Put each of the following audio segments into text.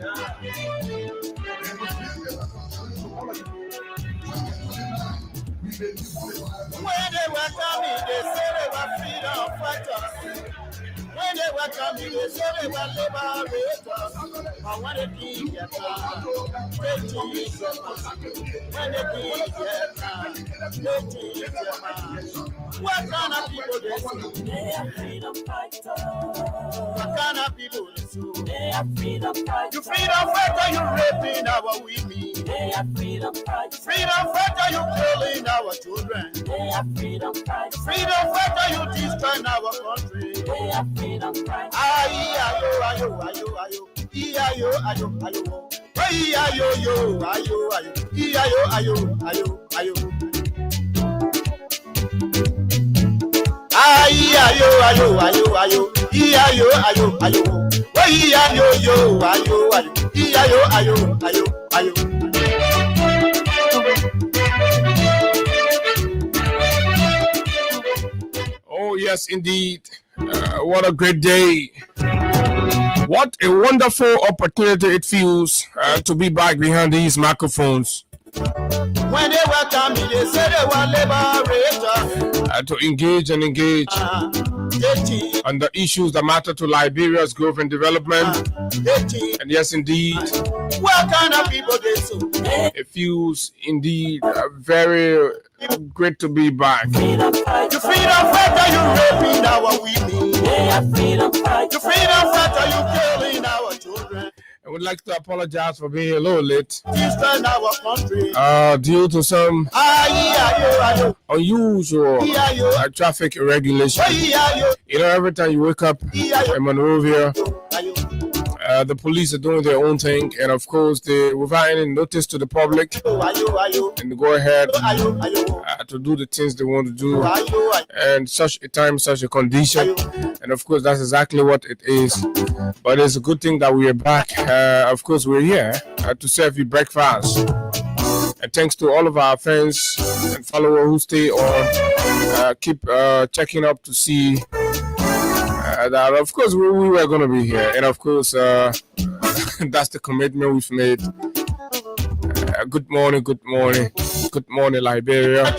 When they were coming, they said they were freedom fighters. When they were coming, they said they were liberators. But when they did get down, they did get down. When they did get down, they did get down. What kind of people they see? They are freedom fighters. What kind of people they see? They are freedom fighters. You freedom fighter, you raping our women. They are freedom fighters. Freedom fighter, you killing our children. They are freedom fighters. Freedom fighter, you destroying our country. They are freedom fighters. Ayo, ayo, ayo, ayo. Ayo, ayo, ayo. Ayo, ayo, ayo, ayo. Ayo, ayo, ayo, ayo. Ayo, ayo, ayo, ayo. Ayo, ayo, ayo. Ayo, ayo, ayo, ayo. Ayo, ayo, ayo, ayo. Oh, yes, indeed. What a great day. What a wonderful opportunity it feels to be back behind these microphones. When they were coming, they said they were liberators. To engage on the issues that matter to Liberia's growth and development. And yes, indeed. What kind of people they so? It feels indeed very great to be back. You freedom fighter, you raping our women. You freedom fighter, you killing our children. I would like to apologize for being a little late. Destroying our country. Due to some unusual traffic regulation. You know, every time you wake up in Monrovia, the police are doing their own thing, and of course, they without any notice to the public, and go ahead to do the things they want to do, and such a time, such a condition, and of course, that's exactly what it is. But it's a good thing that we are back. Of course, we're here to serve you breakfast, and thanks to all of our fans and followers who stay on, keep checking up to see. That of course we were going to be here, and of course that's the commitment we've made. Good morning, Liberia.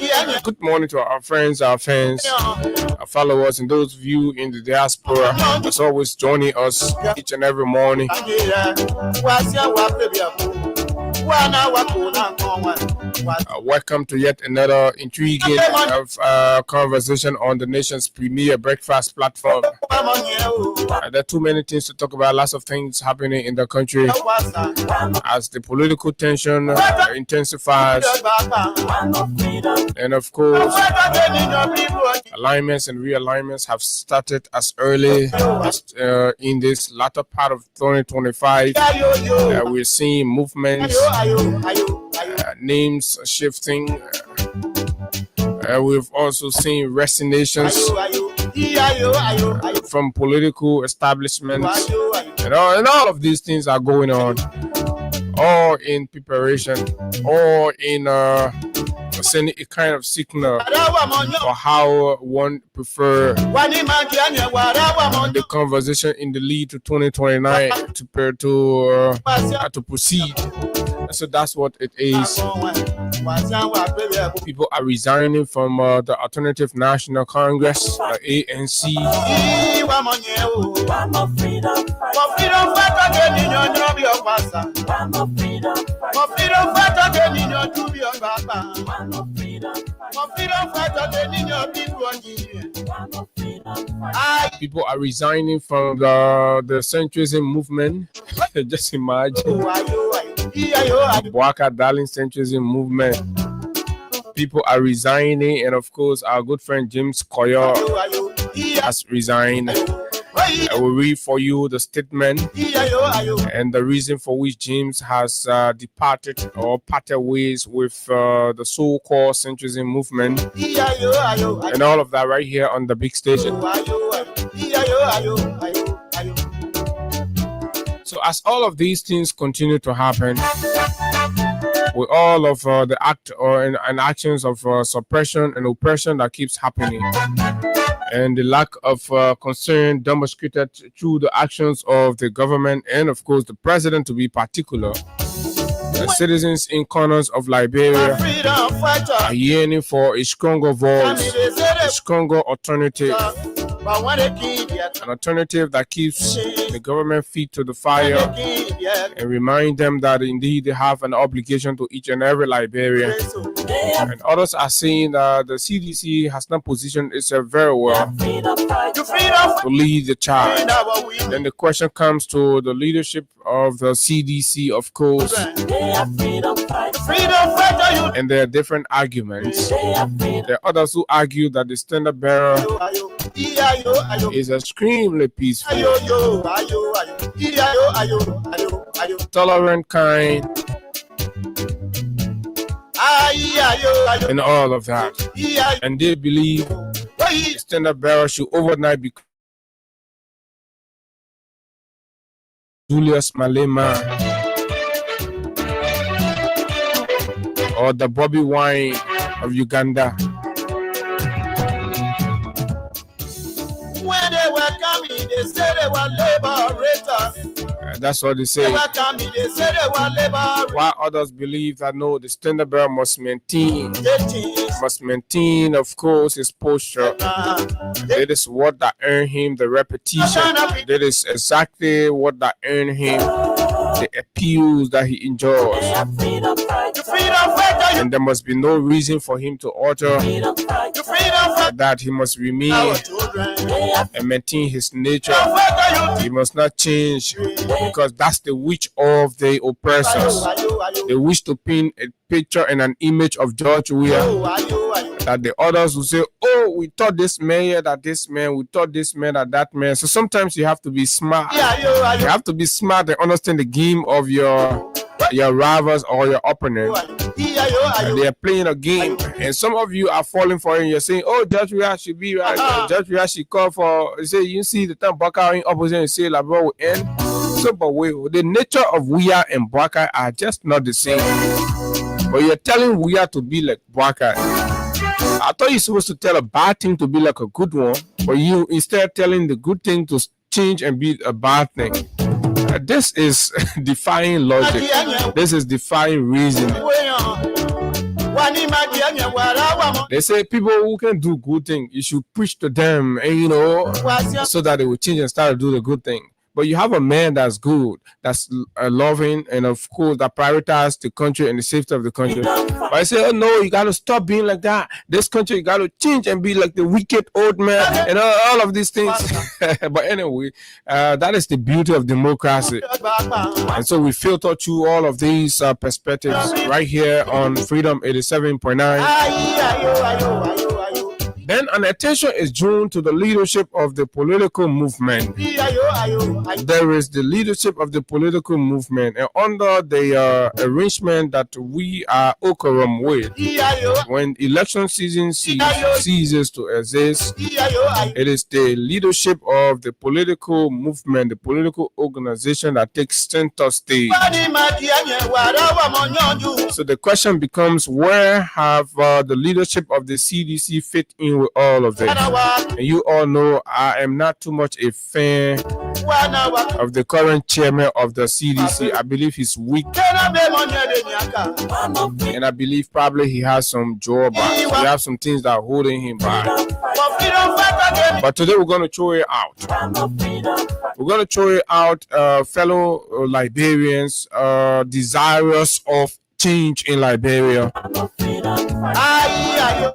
Good morning to our friends, our fans, our followers, and those of you in the diaspora that's always joining us each and every morning. Welcome to yet another intriguing conversation on the nation's premier breakfast platform. There are too many things to talk about, lots of things happening in the country as the political tension intensifies, and of course alignments and realignments have started as early as in this latter part of 2025. We're seeing movements, names shifting. We've also seen resignations from political establishments, and all of these things are going on, all in preparation, all in sending a kind of signal for how one prefer the conversation in the lead to 2029 to proceed. So that's what it is. People are resigning from the Alternative National Congress, the ANC. People are resigning from the centrism movement. Just imagine. Bwaka Darling centrism movement. People are resigning, and of course, our good friend James Koyo has resigned. I will read for you the statement and the reason for which James has departed or parted ways with the so-called centrism movement, and all of that right here on the big station. So as all of these things continue to happen, with all of the act or and actions of suppression and oppression that keeps happening, and the lack of concern demonstrated through the actions of the government and, of course, the president to be particular. The citizens in corners of Liberia are yearning for a stronger voice, a stronger alternative. An alternative that keeps the government feet to the fire and remind them that indeed they have an obligation to each and every Liberian. And others are saying that the CDC has not positioned itself very well to lead the charge. Then the question comes to the leadership of the CDC, of course. And there are different arguments. There are others who argue that the standard bearer is extremely peaceful, tolerant, kind, and all of that. And they believe the standard bearer should overnight become Julius Malema or the Bobby Wine of Uganda. When they were coming, they said they were liberators. That's what they say. They said they were liberators. While others believe that no, the standard bearer must maintain, of course, his posture. That is what that earned him the repetition. That is exactly what that earned him the appeals that he enjoys. And there must be no reason for him to alter that. He must remain and maintain his nature. He must not change, because that's the wish of the oppressors. They wish to paint a picture and an image of George Weah, that the others will say, oh, we thought this man, that this man, we thought this man, that man. So sometimes you have to be smart. You have to be smart and understand the game of your rivals or your opponent. And they are playing a game, and some of you are falling for it. And you're saying, "Oh, Judge Weah should be right. Judge Weah should call for." You say, you see the time Baka in opposition and say, "La bro will end." So, but wait, the nature of Weah and Baka are just not the same. But you're telling Weah to be like Baka. I thought you're supposed to tell a bad thing to be like a good one, but you instead telling the good thing to change and be a bad thing. This is defying logic. This is defying reasoning. They say people who can do good things, you should preach to them, and so that they will change and start to do the good thing. But you have a man that's good, that's loving, and of course that prioritizes the country and the safety of the country. But I say, oh no, you got to stop being like that. This country, you got to change and be like the wicked old man and all of these things. But anyway, that is the beauty of democracy. And so we filter through all of these perspectives right here on Freedom 87.9. Then an attention is drawn to the leadership of the political movement. There is the leadership of the political movement, and under the arrangement that we are occurring with, when election season ceases to exist, it is the leadership of the political movement, the political organization that takes center stage. So the question becomes, where have the leadership of the CDC fit in with all of this? And you all know I am not too much a fan of the current chairman of the CDC. I believe he's weak, and I believe probably he has some drawbacks. He has some things that are holding him back. But today we're going to throw it out. We're going to throw it out, fellow Liberians desirous of change in Liberia.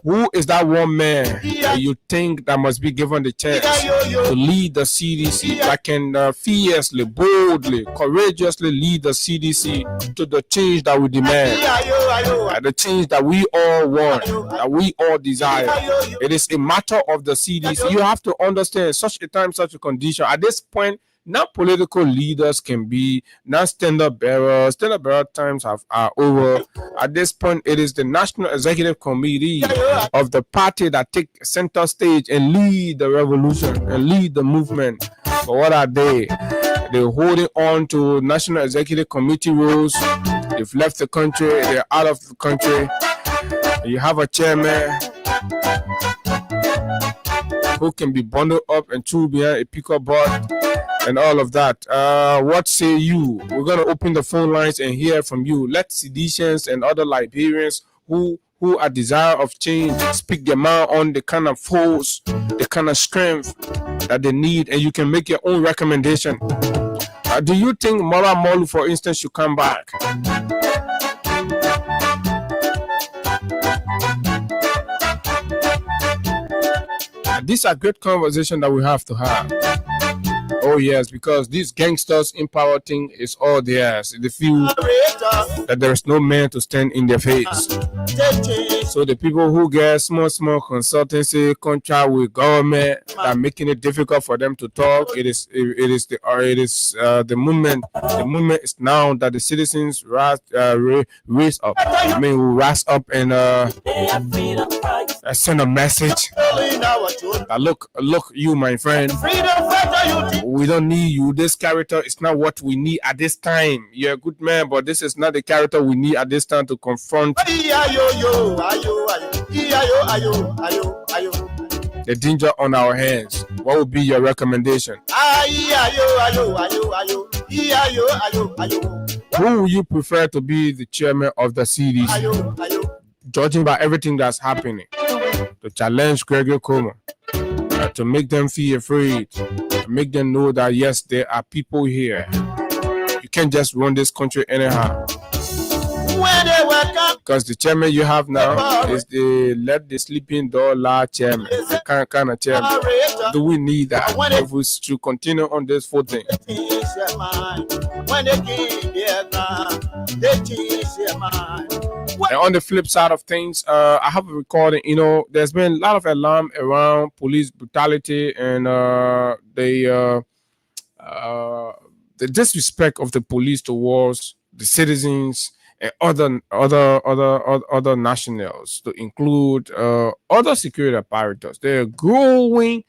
Who is that one man that you think that must be given the chance to lead the CDC, that can fiercely, boldly, courageously lead the CDC to the change that we demand, the change that we all want, that we all desire? It is a matter of the CDC. You have to understand, such a time, such a condition. At this point, not political leaders can be, not standard bearers. Standard bearer times are over. At this point, it is the National Executive Committee of the party that take center stage and lead the revolution and lead the movement. But what are they? They're holding on to National Executive Committee rules. They've left the country. They're out of the country. You have a chairman who can be bundled up and threw behind a pickup board and all of that. What say you? We're going to open the phone lines and hear from you. Let Seditians and other Liberians who are desire of change speak their mind on the kind of force, the kind of strength that they need, and you can make your own recommendation. Do you think Mora Molu, for instance, should come back? These are great conversations that we have to have. Oh yes, because these gangsters in power thing is all theirs. They feel that there is no man to stand in their face. So the people who get small consultancy contract with government are making it difficult for them to talk. It is the movement. The movement is now that the citizens raise up. I mean, we rise up and send a message. Look, you, my friend. We don't need you. This character is not what we need at this time. You're a good man, but this is not the character we need at this time to confront the danger on our hands. What would be your recommendation? Who would you prefer to be the chairman of the CDC? Judging by everything that's happening, to challenge Gregory Comer, to make them feel afraid, to make them know that yes, there are people here. You can't just run this country anyhow. Because the chairman you have now is the let the sleeping dog lie chairman, the kind of chairman. Do we need that if we should continue on this footing? And on the flip side of things, I have a recording. You know, there's been a lot of alarm around police brutality and the disrespect of the police towards the citizens and other nationals, to include other security apparatus. There are growing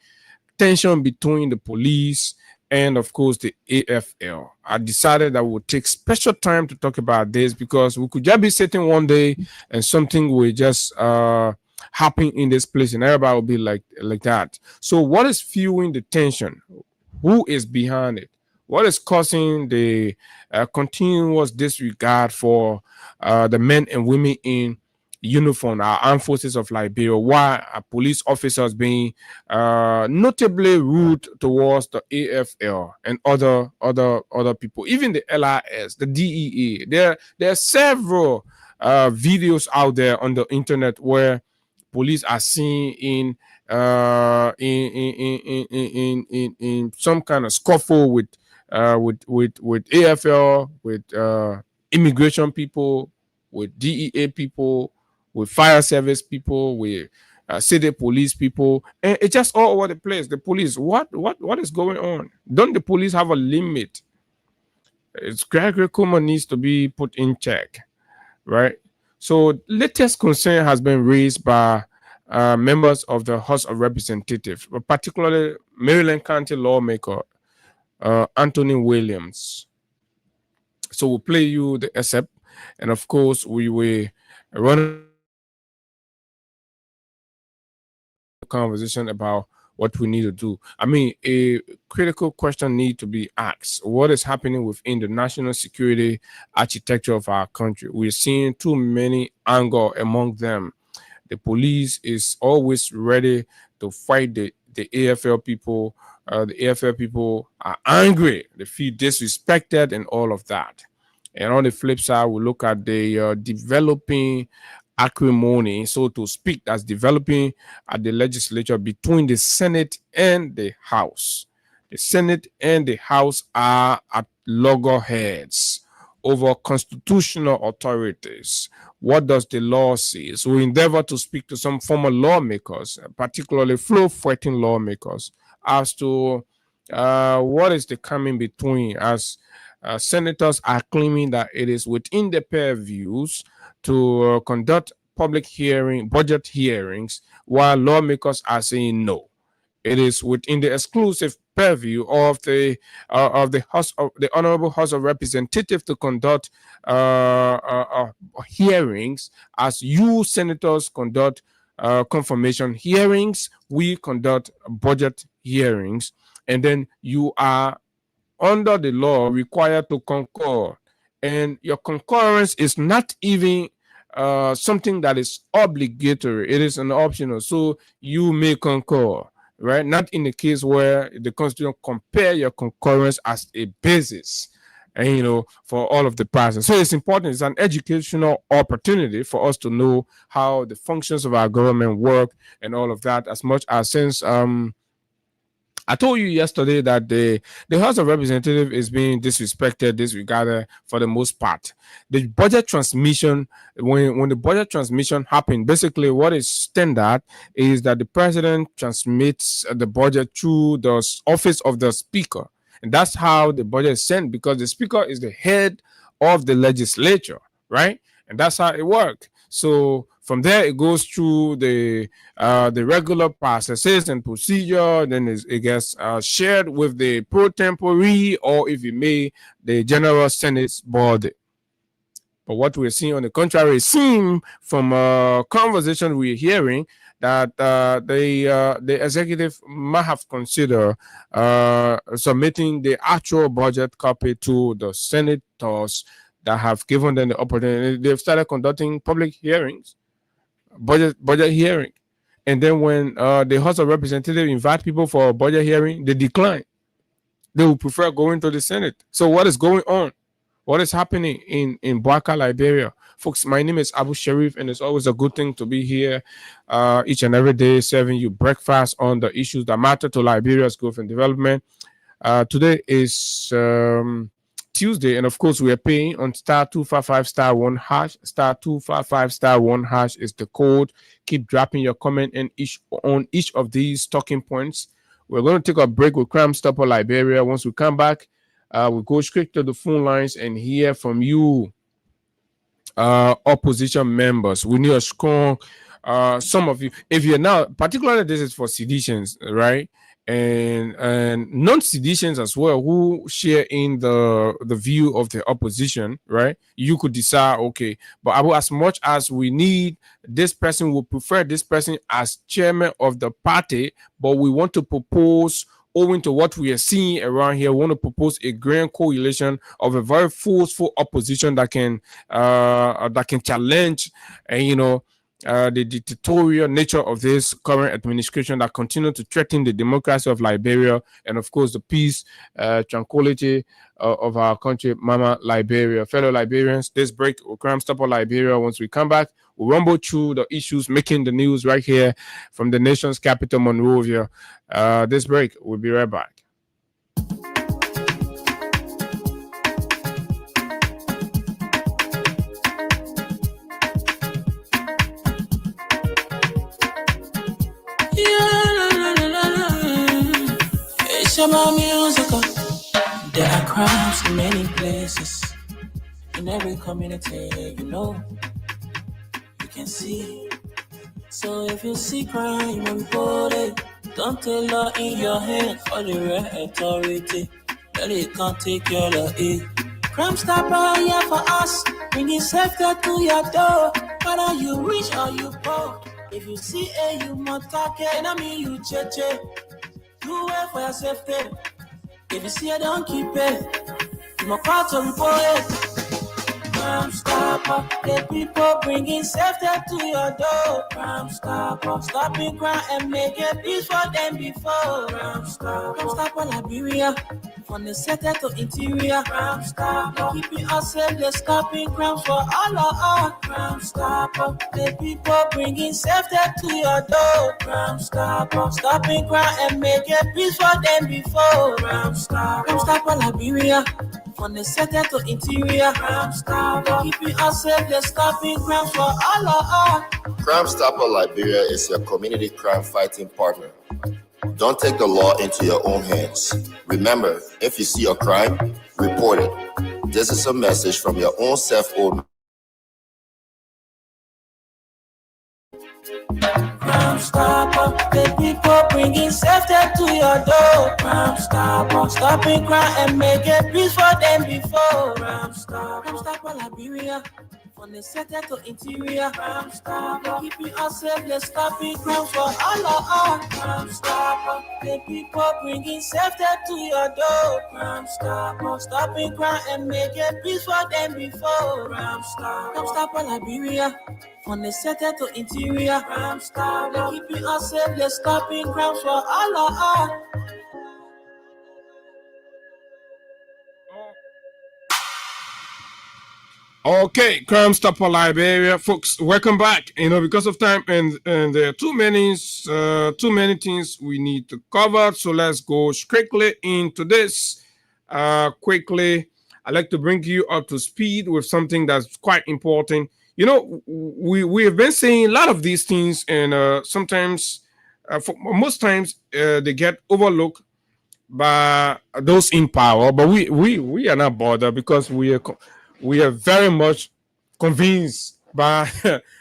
tension between the police and, of course, the AFL. I decided that we would take special time to talk about this because we could just be sitting one day and something will just happen in this place and everybody will be like that. So what is fueling the tension? Who is behind it? What is causing the continuous disregard for the men and women in uniform, our armed forces of Liberia? Why are police officers being notably rude towards the AFL and other people, even the LIS, the DEA? There are several videos out there on the internet where police are seen in some kind of scuffle with AFL, with immigration people, with DEA people, with fire service people, with city police people, and it's just all over the place. The police, what is going on? Don't the police have a limit? It's Gregory Comer needs to be put in check, right? So latest concern has been raised by members of the House of Representatives, but particularly Maryland County lawmaker Anthony Williams. So we'll play you the excerpt, and of course we will run a conversation about what we need to do. I mean, a critical question needs to be asked. What is happening within the national security architecture of our country? We're seeing too many anger among them. The police is always ready to fight the AFL people. The AFL people are angry. They feel disrespected and all of that. And on the flip side, we look at the developing acrimony, so to speak, that's developing at the legislature between the Senate and the House. The Senate and the House are at loggerheads over constitutional authorities. What does the law say? So we endeavor to speak to some former lawmakers, particularly flow-fighting lawmakers, as to what is the coming between, as senators are claiming that it is within their purviews to conduct public budget hearings, while lawmakers are saying no. It is within the exclusive purview of the House of the Honorable House of Representatives to conduct hearings, as you senators conduct confirmation hearings. We conduct budget hearings, and then you are under the law required to concur, and your concurrence is not even something that is obligatory. It is an optional, so you may concur, right? Not in the case where the Constitution compare your concurrence as a basis, and for all of the process. So it's important. It's an educational opportunity for us to know how the functions of our government work and all of that. As much as since I told you yesterday that the House of Representatives is being disrespected, disregarded for the most part. The budget transmission, when the budget transmission happened, basically what is standard is that the president transmits the budget through the office of the speaker. And that's how the budget is sent, because the speaker is the head of the legislature, right? And that's how it works. So from there, it goes through the regular processes and procedure. Then it gets shared with the pro tempore, or if you may, the General Senate's body. But what we're seeing on the contrary, it seems from a conversation we're hearing that the executive might have considered submitting the actual budget copy to the senators that have given them the opportunity. They've started conducting public hearings, budget hearing, and then when the House of Representatives invite people for a budget hearing, they decline. They would prefer going to the Senate. So what is going on? What is happening in Bouaka, Liberia? Folks, my name is Abu Sharif, and it's always a good thing to be here each and every day, serving you breakfast on the issues that matter to Liberia's growth and development. Today is Tuesday, and of course, we are paying on *255 *1 hash. *255 *1 hash is the code. Keep dropping your comment on each of these talking points. We're going to take a break with Crime Stopper Liberia. Once we come back, we'll go straight to the phone lines and hear from you, opposition members. We need a strong, some of you, if you're now, particularly this is for seditions, right? And non-seditions as well, who share in the view of the opposition, right? You could decide, okay, but as much as we need this person, we prefer this person as chairman of the party, but we want to propose, owing to what we are seeing around here, we want to propose a grand coalition of a very forceful opposition that can challenge and the dictatorial nature of this current administration that continue to threaten the democracy of Liberia and, of course, the peace, tranquility of our country, Mama Liberia. Fellow Liberians, this break will Crime Stopper Liberia. Once we come back, we'll rumble through the issues making the news right here from the nation's capital, Monrovia. This break, we'll be right back. Shabba musical. There are crimes in many places, in every community, you can see. So if you see crime, report it. Don't take law in your hand for the right authority. That it can't take care of it. Crime Stopper here for us, bringing safety to your door. Whether you rich or you poor, if you see you must talk it, I mean you cheche. You wait for your safety. If you see it, don't keep it. You must call to report it. Crime Stopper, the people bringing safety to your door. Crime Stopper, stopping crime and making peace for them before. Crime Stopper Liberia, from the center to interior. Crime Stopper, keeping us safe, they're stopping crimes for all of us. Crime Stopper, the people bringing safety to your door. Crime Stopper, stopping crime and making peace for them before. Crime Stopper Liberia, from the center to interior. Crime Stopper, keeping us safe, they're stopping crimes for all of us. Crime Stopper Liberia is your community crime fighting partner. Don't take the law into your own hands. Remember, if you see a crime, report it. This is a message from your own self-owned. Crime Stopper, the people bringing safety to your door. Crime Stopper, stopping crime and making peace for them before. Crime Stopper Liberia, On the sector to interior, Crime Stopper. Keeping us safe, let's stop it. Crime for all of us. Crime Stopper. The people bringing safety to your door. Crime Stopper. Stopping crime and making peace for them before. Crime Stopper. Crime Stopper Liberia. On the sector to interior, Crime Stopper. Keeping us safe, let's stop it. Crime for all of us. Okay, Crime Stopper Liberia, folks. Welcome back. Because of time and there are too many things we need to cover. So let's go strictly into this. Quickly, I'd like to bring you up to speed with something that's quite important. We have been saying a lot of these things, and sometimes, for most times, they get overlooked by those in power. But we are not bothered because we are very much convinced by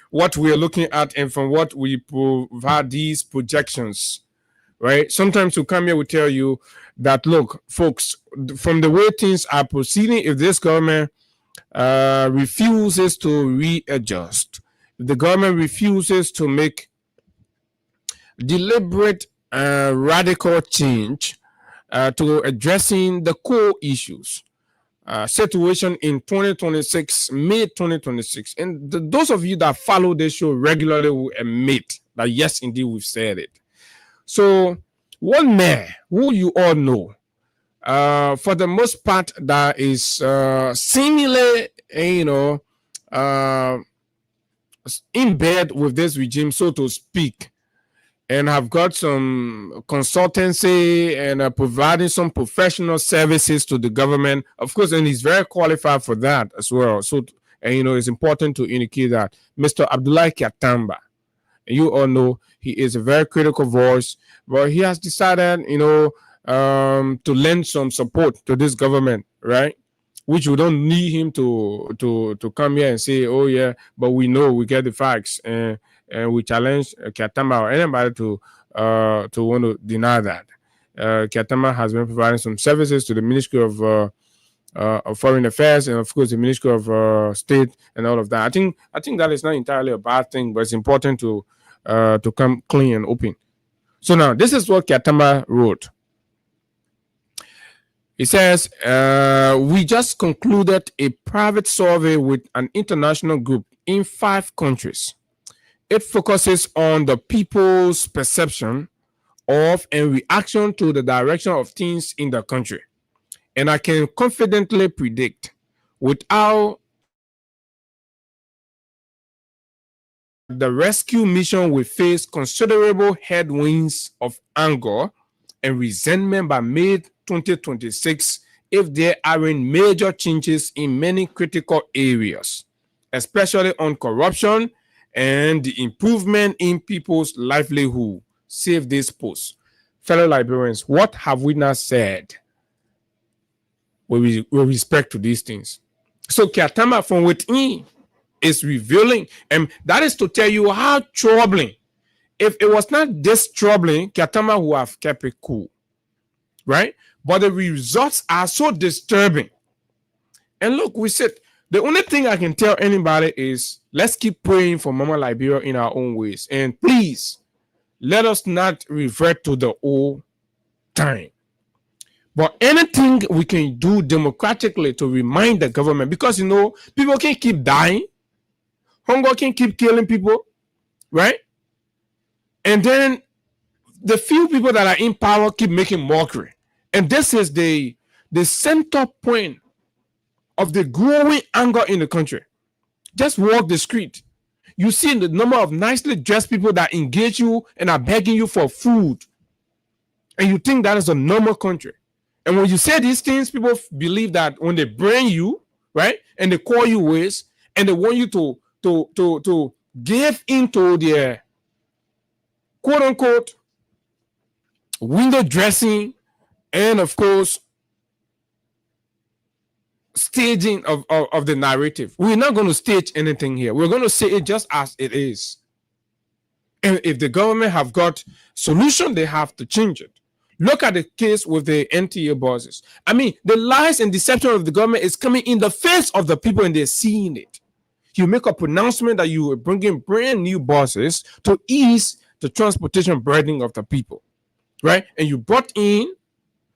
what we are looking at and from what we provide these projections, right? Sometimes we come here, we tell you that, look, folks, from the way things are proceeding, if this government refuses to readjust, if the government refuses to make deliberate radical change to addressing the core issues, situation in 2026, mid 2026. And those of you that follow this show regularly will admit that, yes, indeed, we've said it. So, one man who you all know, for the most part, that is seemingly, in bed with this regime, so to speak, and have got some consultancy and providing some professional services to the government, of course, and he's very qualified for that as well. So, it's important to indicate that Mr. Abdullahi Kyatamba, you all know he is a very critical voice, but he has decided, to lend some support to this government, right? Which we don't need him to come here and say, oh yeah, but we know, we get the facts, and we challenge Kyatamba or anybody to want to deny that. Kyatamba has been providing some services to the Ministry of Foreign Affairs and, of course, the Ministry of State and all of that. I think that is not entirely a bad thing, but it's important to come clean and open. So now, this is what Kyatamba wrote. It says, we just concluded a private survey with an international group in 5 countries. It focuses on the people's perception of and reaction to the direction of things in the country. And I can confidently predict, without the rescue mission will face considerable headwinds of anger and resentment by mid-2026 if there aren't major changes in many critical areas, especially on corruption and the improvement in people's livelihood. Save this post. Fellow Liberians, what have we not said with respect to these things? So Kyatamba from within is revealing, and that is to tell you how troubling. If it was not this troubling, Kyatamba would have kept it cool, right? But the results are so disturbing. And look, we said, the only thing I can tell anybody is, let's keep praying for Mama Liberia in our own ways. And please, let us not revert to the old time. But anything we can do democratically to remind the government, because, people can keep dying. Hunger can keep killing people, right? And then the few people that are in power keep making mockery. And this is the center point of the growing anger in the country. Just walk the street. You see the number of nicely dressed people that engage you and are begging you for food. And you think that is a normal country. And when you say these things, people believe that when they bring you, right, and they call you ways, and they want you to give into their quote unquote window dressing and, of course, staging of the narrative. We're not going to stage anything here. We're going to say it just as it is. And if the government have got solution, they have to change it. Look at the case with the NTA bosses. I mean, the lies and deception of the government is coming in the face of the people, and they're seeing it. He will make a pronouncement that you will bring in brand new buses to ease the transportation burden of the people, right? And you brought in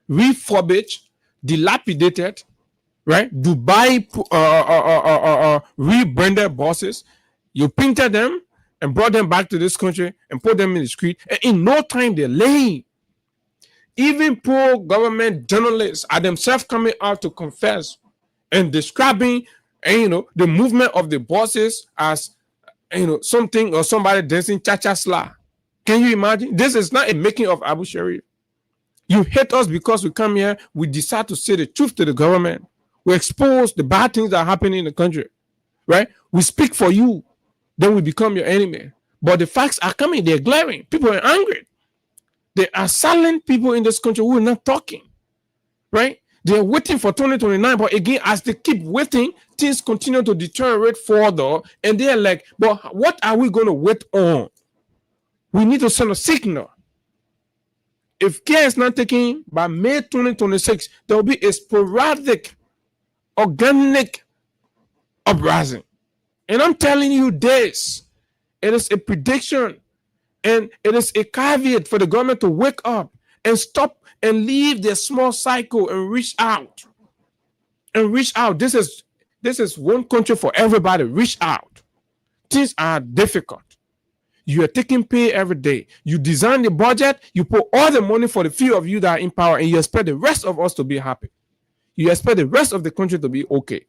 refurbished, dilapidated, right? Dubai rebranded buses. You painted them and brought them back to this country and put them in the street. And in no time, they're laying. Even pro-government journalists are themselves coming out to confess and describing, the movement of the buses as, something or somebody dancing cha-cha sla. Can you imagine? This is not a making of Abu Sharif. You hate us because we come here. We decide to say the truth to the government. We expose the bad things that are happening in the country, right? We speak for you. Then we become your enemy. But the facts are coming. They're glaring. People are angry. There are silent people in this country who are not talking, right? They're waiting for 2029. But again, as they keep waiting, things continue to deteriorate further. And they're like, but what are we going to wait on? We need to send a signal. If care is not taken by May 2026, there will be a sporadic, organic uprising. And I'm telling you this, it is a prediction and it is a caveat for the government to wake up and stop and leave their small cycle and reach out. And reach out. This is one country for everybody. Reach out. Things are difficult. You are taking pay every day. You design the budget. You put all the money for the few of you that are in power, and you expect the rest of us to be happy. You expect the rest of the country to be okay.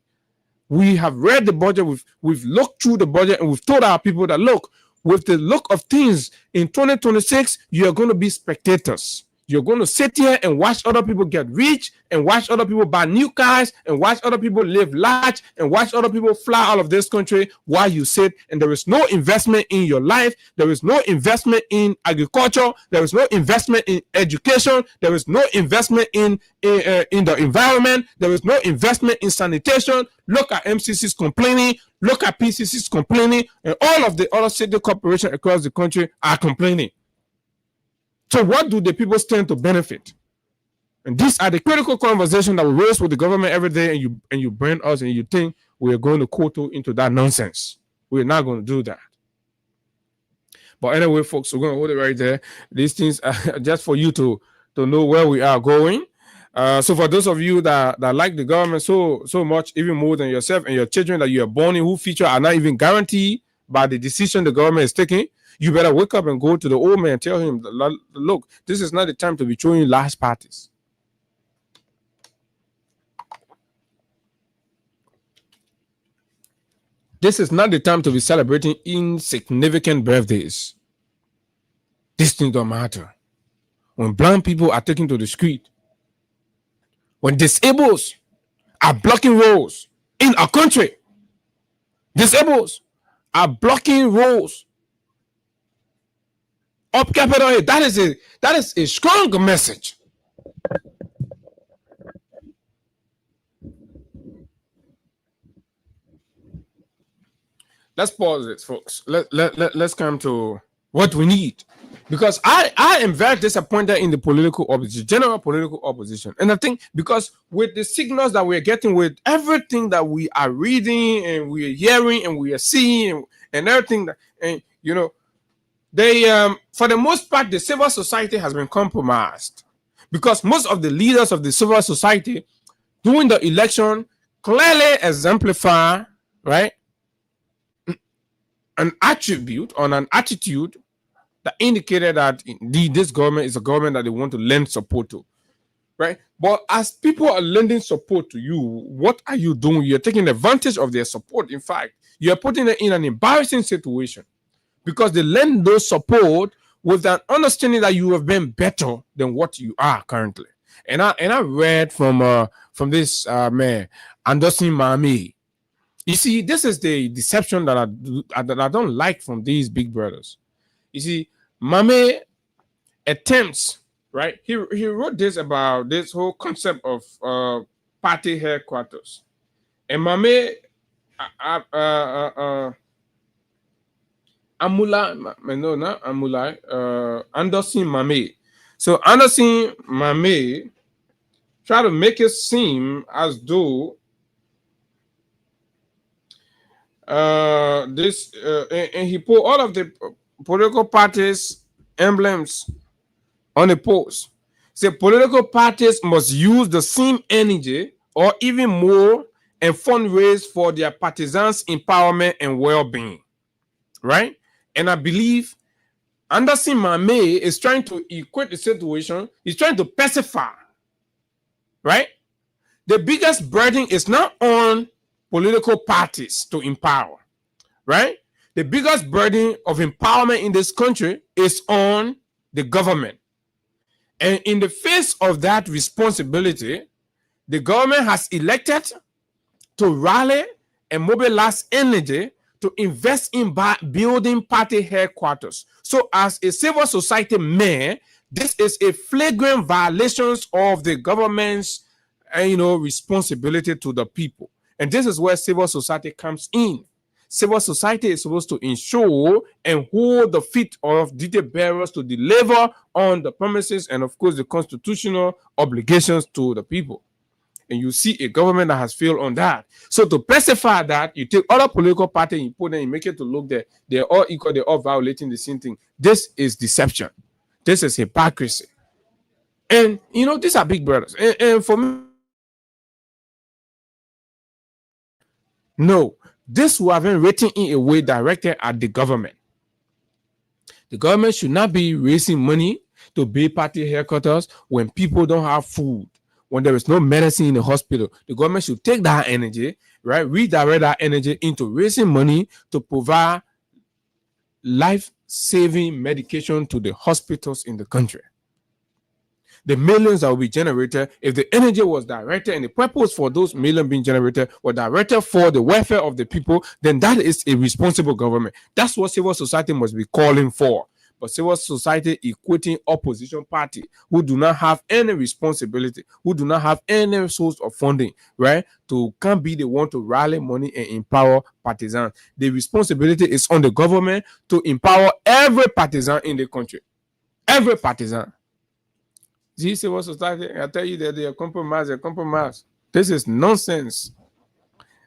We have read the budget. We've looked through the budget, and we've told our people that, look, with the look of things in 2026, you are going to be spectators. You're going to sit here and watch other people get rich and watch other people buy new cars and watch other people live large and watch other people fly out of this country while you sit. And there is no investment in your life. There is no investment in agriculture. There is no investment in education. There is no investment in the environment. There is no investment in sanitation. Look at MCC's complaining. Look at PCC's complaining. And all of the other city corporations across the country are complaining. So what do the people stand to benefit? And these are the critical conversations that we raise with the government every day, and you bring us and you think we're going to kowtow into that nonsense. We're not going to do that. But anyway, folks, we're going to hold it right there. These things are just for you to know where we are going. So for those of you that like the government so much, even more than yourself and your children that you are born in, who feature are not even guaranteed by the decision the government is taking, you better wake up and go to the old man and tell him, look, this is not the time to be throwing large parties. This is not the time to be celebrating insignificant birthdays. These things don't matter. When blind people are taken to the street, when disabled are blocking roads in our country, disabled are blocking roads up Capitol Hill. That is a strong message. Let's pause this, folks. Let's come to what we need. Because I am very disappointed in the political opposition, general political opposition. And I think because with the signals that we're getting, with everything that we are reading and we are hearing and we are seeing and everything that, and they for the most part, the civil society has been compromised because most of the leaders of the civil society during the election clearly exemplify, right, an attribute or an attitude that indicated that indeed this government is a government that they want to lend support to, right? But as people are lending support to you, what are you doing? You're taking advantage of their support. In fact, you're putting them in an embarrassing situation because they lend those support with an understanding that you have been better than what you are currently. And I read from this man, Anderson Mami. You see, this is the deception that I don't like from these big brothers. You see, Mame attempts, right? He wrote this about this whole concept of party headquarters. And Mame Anderson Mame. So Anderson Mame try to make it seem as though And he put all of the political parties emblems on the post. Say political parties must use the same energy or even more and fundraise for their partisans' empowerment and well-being, right? And I believe Anderson Mame is trying to equate the situation. He's trying to pacify, right? The biggest burden is not on political parties to empower, right? The biggest burden of empowerment in this country is on the government. And in the face of that responsibility, the government has elected to rally and mobilize energy to invest in building party headquarters. So as a civil society man, this is a flagrant violation of the government's responsibility to the people. And this is where civil society comes in. Civil society is supposed to ensure and hold the feet of duty bearers to deliver on the promises and, of course, the constitutional obligations to the people. And you see a government that has failed on that. So to pacify that, you take other political parties, you put them, you make it to look that they're all equal, they're all violating the same thing. This is deception. This is hypocrisy. And, these are big brothers. And for me, no, this will have been written in a way directed at the government. The government should not be raising money to build party headquarters when people don't have food, when there is no medicine in the hospital. The government should take that energy, right, redirect that energy into raising money to provide life-saving medication to the hospitals in the country. The millions that will be generated, if the energy was directed and the purpose for those millions being generated were directed for the welfare of the people, then that is a responsible government. That's what civil society must be calling for. But civil society equating opposition party who do not have any responsibility, who do not have any source of funding, right, to can't be the one to rally money and empower partisans. The responsibility is on the government to empower every partisan in the country. Every partisan. See, civil society, I tell you that they are compromise. This is nonsense.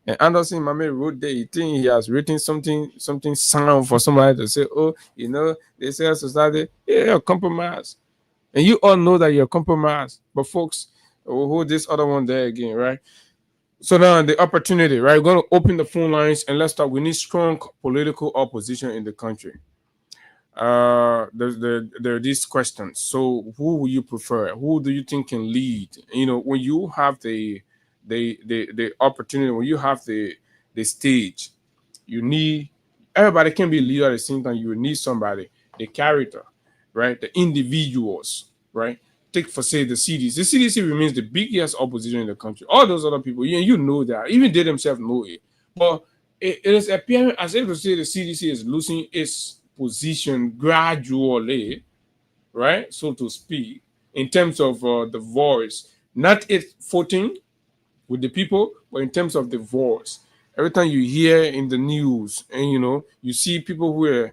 And Anderson Mame wrote there, he think he has written something sound for somebody to say, oh, they say society, yeah, compromise. And you all know that you're compromised. But folks, we'll hold this other one there again, right? So now the opportunity, right? We're going to open the phone lines and let's talk. We need strong political opposition in the country. There are these questions. So who will you prefer? Who do you think can lead? When you have the opportunity, when you have the stage, you need everybody can be a leader at the same time. You need somebody, the character, right? The individuals, right? Take for say the CDC. The CDC remains the biggest opposition in the country. All those other people, you know that. Even they themselves know it. But it is appearing as if to say the CDC is losing its position gradually, right, so to speak, in terms of the voice, not it voting with the people, but in terms of the voice. Every time you hear in the news, and you see people who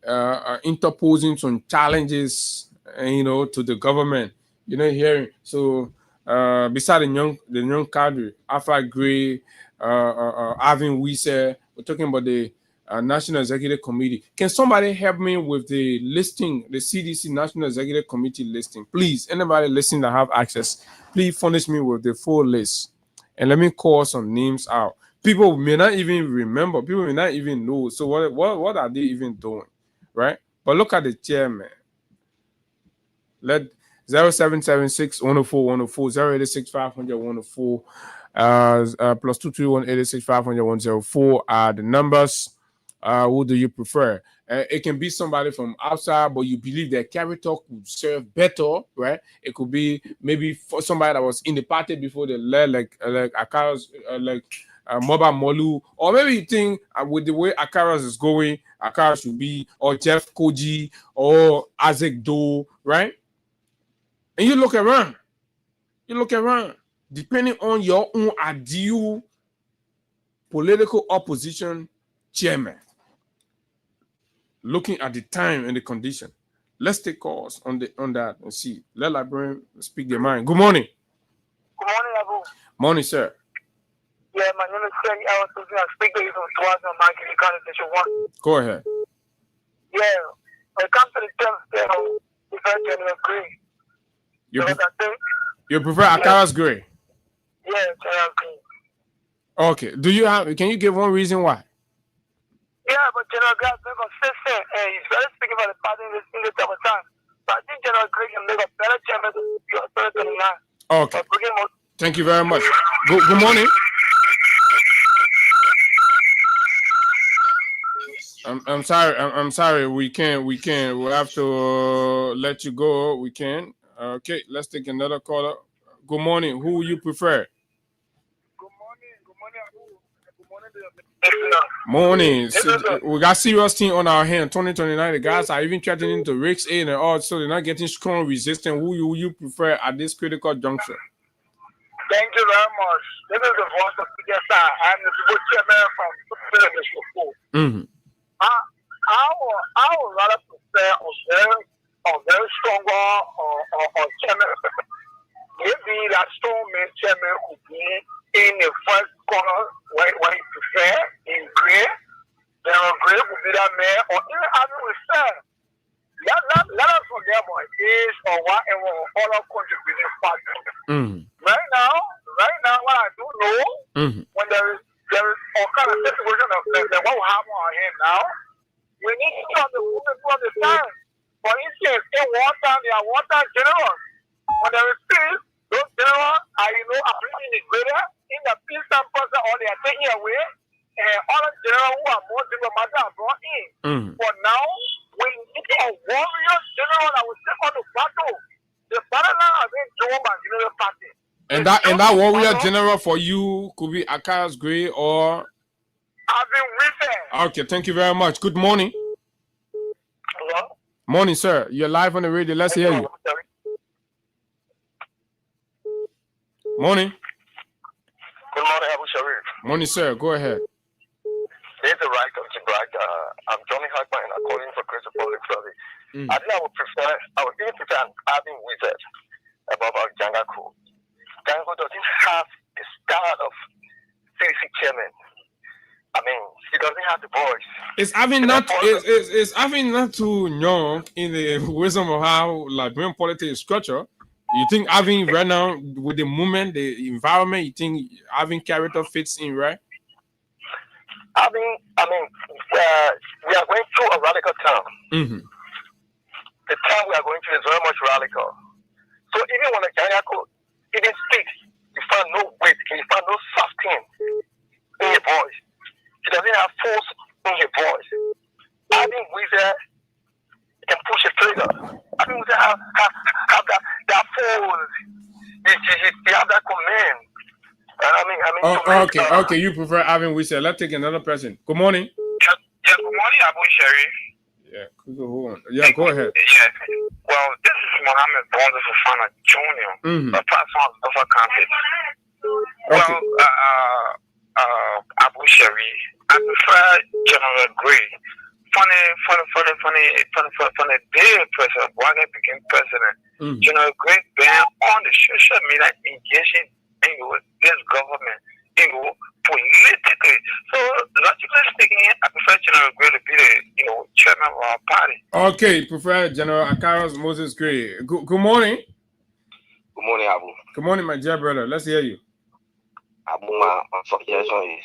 are interposing some challenges, to the government, hearing. So beside the young cadre, Alpha Gray, Arvin Weeser, we're talking about the National Executive Committee. Can somebody help me with the listing, the CDC National Executive Committee listing? Please, anybody listening that have access, please furnish me with the full list. And let me call some names out. People may not even remember. People may not even know. So what are they even doing? Right? But look at the chairman. Let 0776 104 104 086 500 104 plus 231 86 500 104 are the numbers. Who do you prefer? It can be somebody from outside, but you believe their character could serve better, right? It could be maybe for somebody that was in the party before they left, like Akaras, Moba Molu, or maybe you think with the way Akaras is going, Akaras should be, or Jeff Koji, or Isaac Do, right? And you look around, depending on your own ideal political opposition chairman. Looking at the time and the condition. Let's take calls on that and see. Let Librarian speak their mind. Good morning. Good morning, Abu. Morning, sir. Yeah, my name is Kenny Ellison. I speak to you from Swaziland, Montgomery County, District 1. Go ahead. Yeah, when it comes to the term, we very generally agree. You prefer Akara's Grey? Yeah, generally agree. Okay. Can you give one reason why? Yeah, but General Grey has been consistent, and he's very speaking about the party in this type of time. So I think General Grey can make a better chairman than 2029. Okay. Thank you very much. Good morning. I'm sorry. I'm sorry. We can't. We'll have to let you go. We can. Okay. Let's take another caller. Good morning. Who will you prefer? Morning. We got serious team on our hand. 2029. The guys are even threatening to risk A and all, so they're not getting strong resistance. Who you prefer at this critical juncture? Thank you very much. This is the voice of PSI. I'm the good chairman from the school. Mm-hmm. I would rather prefer a very strong or chairman. Maybe that strong man chairman could be in the first corner where you prefer in Grey. Then Grey would be that man, or even having with Sam. Let us forget about this or whatever other contributing factors. Mm-hmm. Right now, what I do know, when there is all kind of situation of what will happen on here now, we need to have the movement to understand. For instance, in wartime, there are wartime generals. When there is peace, those generals are, applying the greater in the peacetime process, or they are taking away, and other generals who are more diplomatic are brought in. For now, we need a warrior general that will take on the battle. The battle now has been drawn by the general party. And that warrior general for you could be Akara's Grey or Avin Wise. Okay, thank you very much. Good morning. Hello? Morning, sir. You're live on the radio. Let's hear you. Morning. Good morning, Abu Sharif. Morning, sir. Go ahead. This is the right of Gibraltar. I'm Johnny Hackman, and I'm calling for Crystal Public Service. I think I would even prefer an Avin Wizard above our Jangaku. Jangaku doesn't have the style of CDC chairman. I mean, he doesn't have the voice. Is Avin not too young in the wisdom of how Liberian politics is structured? You think Avin right now with the movement, the environment, you think Avin character fits in, right? I mean, we are going through a radical time. The time we are going through is very much radical. So even when the Jangaku even speaks, you find no weight, you find no substance in your voice. He doesn't have force in his voice. Avin Wizard can push a trigger. Avin Wizard have that force. He have that command. Okay. You prefer Avin Wizard. Let's take another person. Good morning. Yeah, good morning, Abu Sharif. Yeah, hold on. Yeah, go ahead. Yeah. Well, this is Mohammed Bonds Fofana Jr., a platform of a country. Okay. Well, Abu Sharif, I prefer General Grey. Funny day president, when he became president, General Grey been on the social media engaging with this government, politically. So, logically speaking, I prefer General Grey to be the chairman of our party. Okay, prefer General Akaros Moses Grey. Good morning. Good morning, Abu. Good morning, my dear brother. Let's hear you. Abu, my suggestion is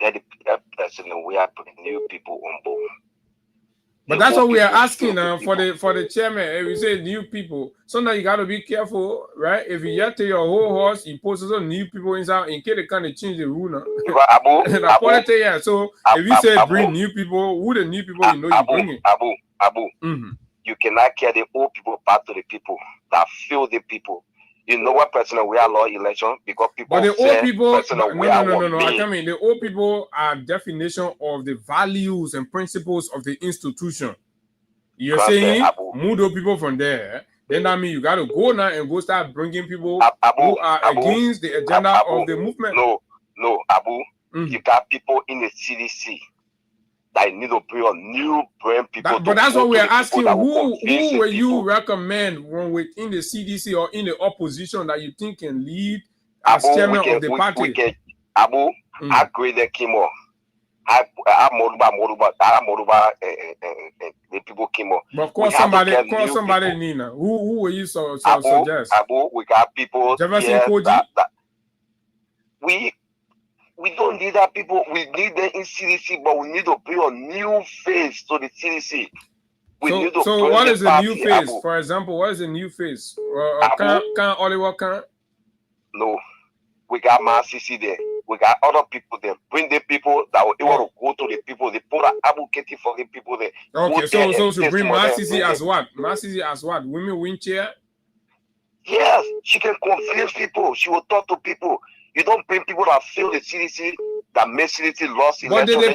that the president we are putting new people on board. But that's what we are asking now for the chairman. If you say new people, sometimes you gotta be careful, right? If you get to your whole horse, you post some new people inside in case they can't change the rule now. So if you say bring new people, who the new people you bringing? Abu, you cannot carry the old people back to the people that feel the people. You know what president we are law election because people. But the old people, no. I mean, the old people are definition of the values and principles of the institution. You're saying move those people from there. Then that means you got to go now and go start bringing people who are against the agenda of the movement. No, Abu. You got people in the CDC that need to bring on new brain people. But that's what we are asking. Who will you recommend from within the CDC or in the opposition that you think can lead as chairman of the party? Abu, I created Kimo. I Moruba, the people Kimo. But call somebody, Nina. Who will you suggest? Abu, we got people. Jefferson Koji. We don't need that people. We need them in CDC, but we need to bring a new face to the CDC. So what is a new face? Abu. For example, what is a new face? Can Oliver can? No, we got MACC there. We got other people there. Bring the people that will able to go to the people. The people are advocating for the people there. Okay, so bring MACC as what? MACC as what? Women wheelchair? Yes, she can convince people. She will talk to people. You don't bring people that fail the CDC, that make CDC lost election. But did the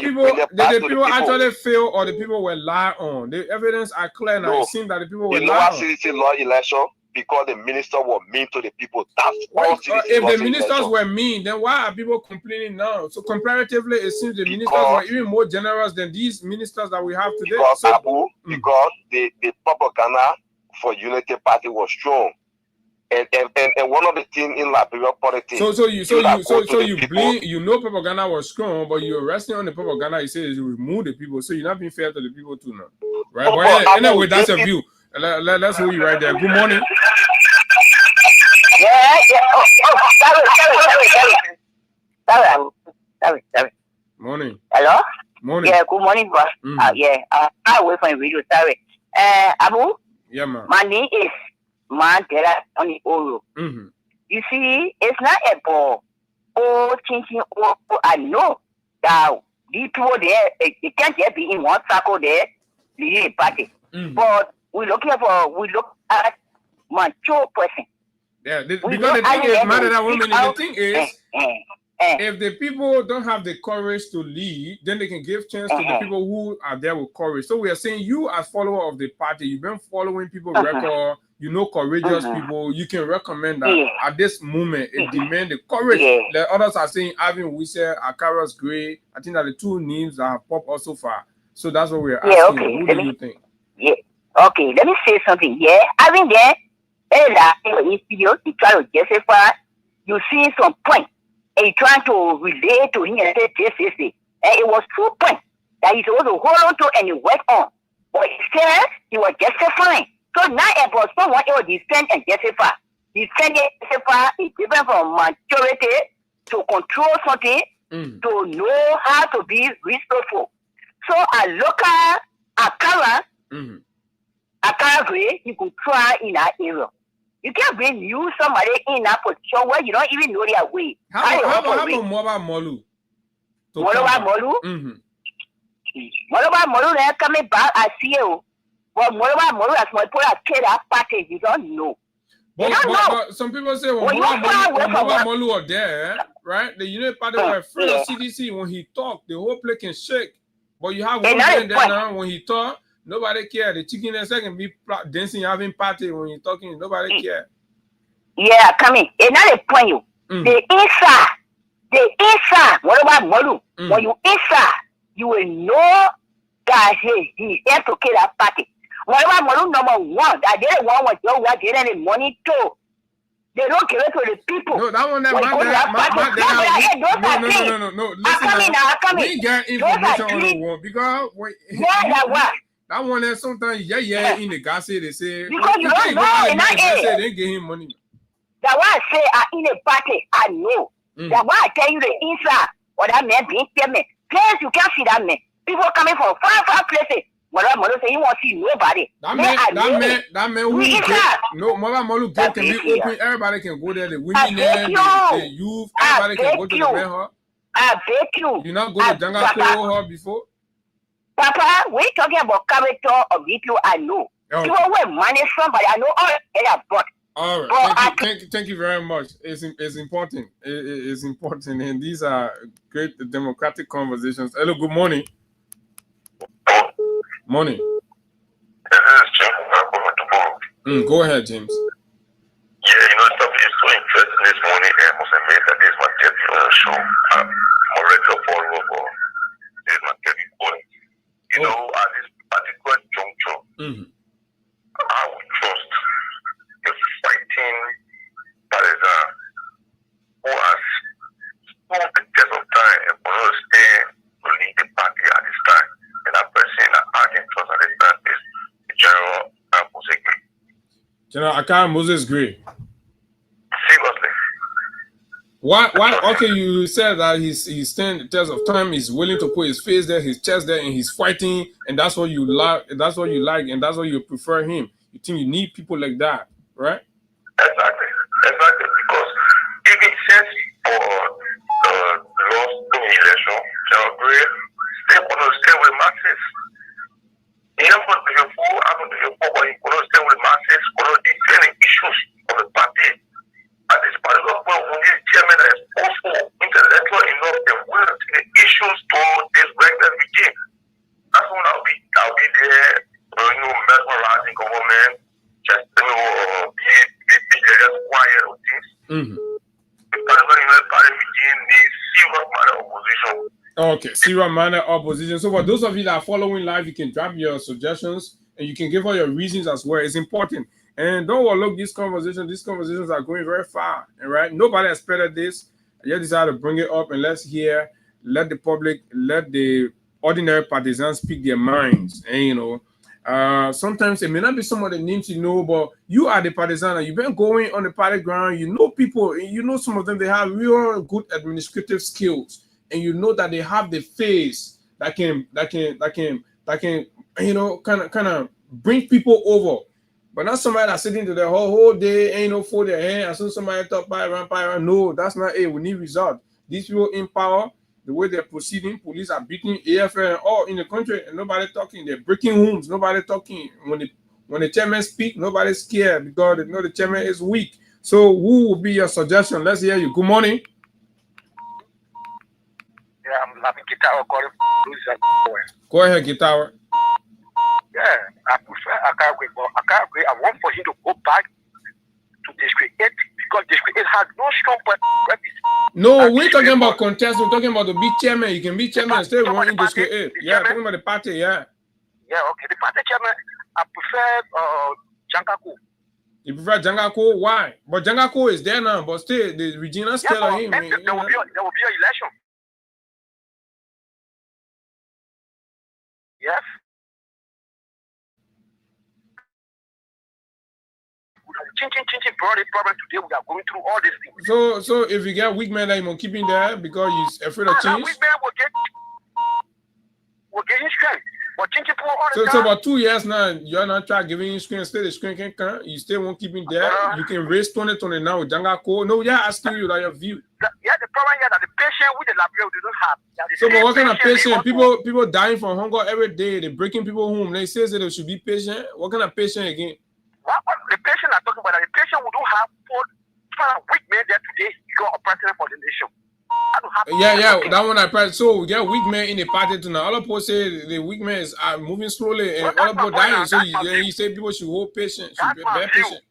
people actually fail, or the people were lied on? The evidence are clear now. It seems that the people were lied on. CDC lost election because the minister was mean to the people. That's all. If the ministers were mean, then why are people complaining now? So comparatively, it seems the ministers were even more generous than these ministers that we have today. Because the propaganda for Unity Party was strong. And one of the things in Liberia politics. So you blame, propaganda was strong, but you're resting on the propaganda. You say you remove the people, so you're not being fair to the people too now, right? But anyway, that's a view. Let's hold you right there. Good morning. Yeah. Sorry. Morning. Hello. Morning. Yeah. Good morning, bro. I wait for a video. Sorry. Abu. Yeah, man. My name is Mandela on the Oro. You see, it's not a ball. I know that these people there, they can't just be in one circle there, the party. But we look at mature person. Yeah, because the thing is, matter that women. The thing is, if the people don't have the courage to lead, then they can give chance to the people who are there with courage. So we are saying, you as follower of the party, you've been following people record. You know, courageous people, you can recommend that at this moment, it demands the courage. The others are saying Ivan Whistle, Akaras Gray. I think that the two names that have popped also far. So that's what we're asking. Who do you think? Yeah. Okay, let me say something. Yeah, I mean, in his video, he tried to justify. You see some point, and he trying to relate to him and say this. And it was 2 points that he's supposed to hold on to and he went on. But instead, he was justifying. So now it was someone who defend and justify. Defend and justify is different from maturity to control something, to know how to be resourceful. So a local Akara, Akara, you could try in that area. You can't bring you somebody in that position where you don't even know their way. How about Molu? Molu? Molu, they're coming back, I see you. Well, Molu as my poor kid package, you don't know. But some people say Molu are there, right? The United Party were free of CDC. When he talked, the whole place can shake. But you have one man there now, when he talk, nobody care. The chicken and second be dancing, having party when you're talking, nobody care. Yeah, coming. Another point you. The inside, what about Molu? When you inside, you will know that he has to kill that party. Whatever Molu number one, that they don't want what they getting the money too. They don't give it to the people. No, that one No. Listen, we get information on the one because that one is sometimes in the gas they say because you don't know they give him money. That why I say in a party, I know. That why I tell you the inside or that man being payment. Place you can't see that man. People coming from far places. Molu say you won't see nobody. That man who Molu gate can be open. Everybody can go there. The women there, the youth, everybody can go to the main hall. I beg you. You not go to Janga Hall before? Papa, we're talking about character of people I know. You will manage somebody. I know all that, but. All right. Thank you very much. It's important. It's important, and these are great democratic conversations. Hello, good morning. Morning. Go ahead, James. Yeah, something is so interesting this morning. I must admit that this is my debut on the show. I'm already a follower for this is my debut point. At this particular juncture, I would trust the fighting partisan who has spoken the General Akara Moses Gray. Seriously. Why? Okay, you said that he's standing the test of time. He's willing to put his face there, his chest there, and he's fighting, and that's what you like. That's what you like, and that's what you prefer him. You think you need people like that, right? Exactly. Because even since for the last election, General Gray stay with masses. He never to your poor, I want to your poor, but he couldn't stay with masses, couldn't defend the issues of the party. And this particular point, we need chairman that is also intellectual enough and will to the issues to this regular regime. That's when I'll be there, mesmerizing government, just be just quiet on things. The particular party regime needs serious manner opposition. Okay, serious manner opposition. So for those of you that are following live, you can drop your suggestions and you can give all your reasons as well. It's important. And don't overlook these conversations. These conversations are going very far. All right. Nobody expected this. I just decided to bring it up and let the public, let the ordinary partisans speak their minds. And sometimes it may not be some of the names you know, but you are the partisan and you've been going on the party ground. You know people, you know some of them, they have real good administrative skills. And you know that they have the face that can kind of bring people over, but not somebody that's sitting to the whole day, ain't no fold their hand. As soon as somebody talk by around, no, that's not it. We need result. These people in power, the way they're proceeding, police are beating AFL and all in the country, and nobody talking. They're breaking homes. Nobody talking. When the chairman speak, nobody's scared because they know the chairman is weak. So, who will be your suggestion? Let's hear you. Good morning. Yeah, I'm laughing guitar calling. Go ahead, guitar. Yeah, I prefer Akagwe, but Akagwe, I want for him to go back to District 8 because District 8 has no strong purpose. No, we're talking about contest. We're talking about the big chairman. You can be chairman and stay one in District 8. Yeah, talking about the party, yeah. Yeah, okay. The party chairman, I prefer Jankako. You prefer Jankako? Why? But Jankako is there now, but still, the Regina still on him. There will be an election. Yes. Chin brought a problem today. We are going through all these things. So if you get weak man, that you keep him there because you're afraid of change. Weak man will get his strength. But Chin people all the time. So about 2 years now, you're not trying giving him screen. Still the screen can come. You still won't keep him there. You can raise 2020 now with Jankako. No, yeah, asking you that your view. The problem here that the patient with the labio they don't have. So, but what kind of patient? People dying from hunger every day. They're breaking people home. They say that they should be patient. What kind of patient again? What the patient are talking about? The patient who don't have weak men there today. You go operating for the nation. Yeah, that one I press. So we get weak men in the party tonight. All people say the weak men are moving slowly and all people dying. So you say people should hold patient, should be very patient.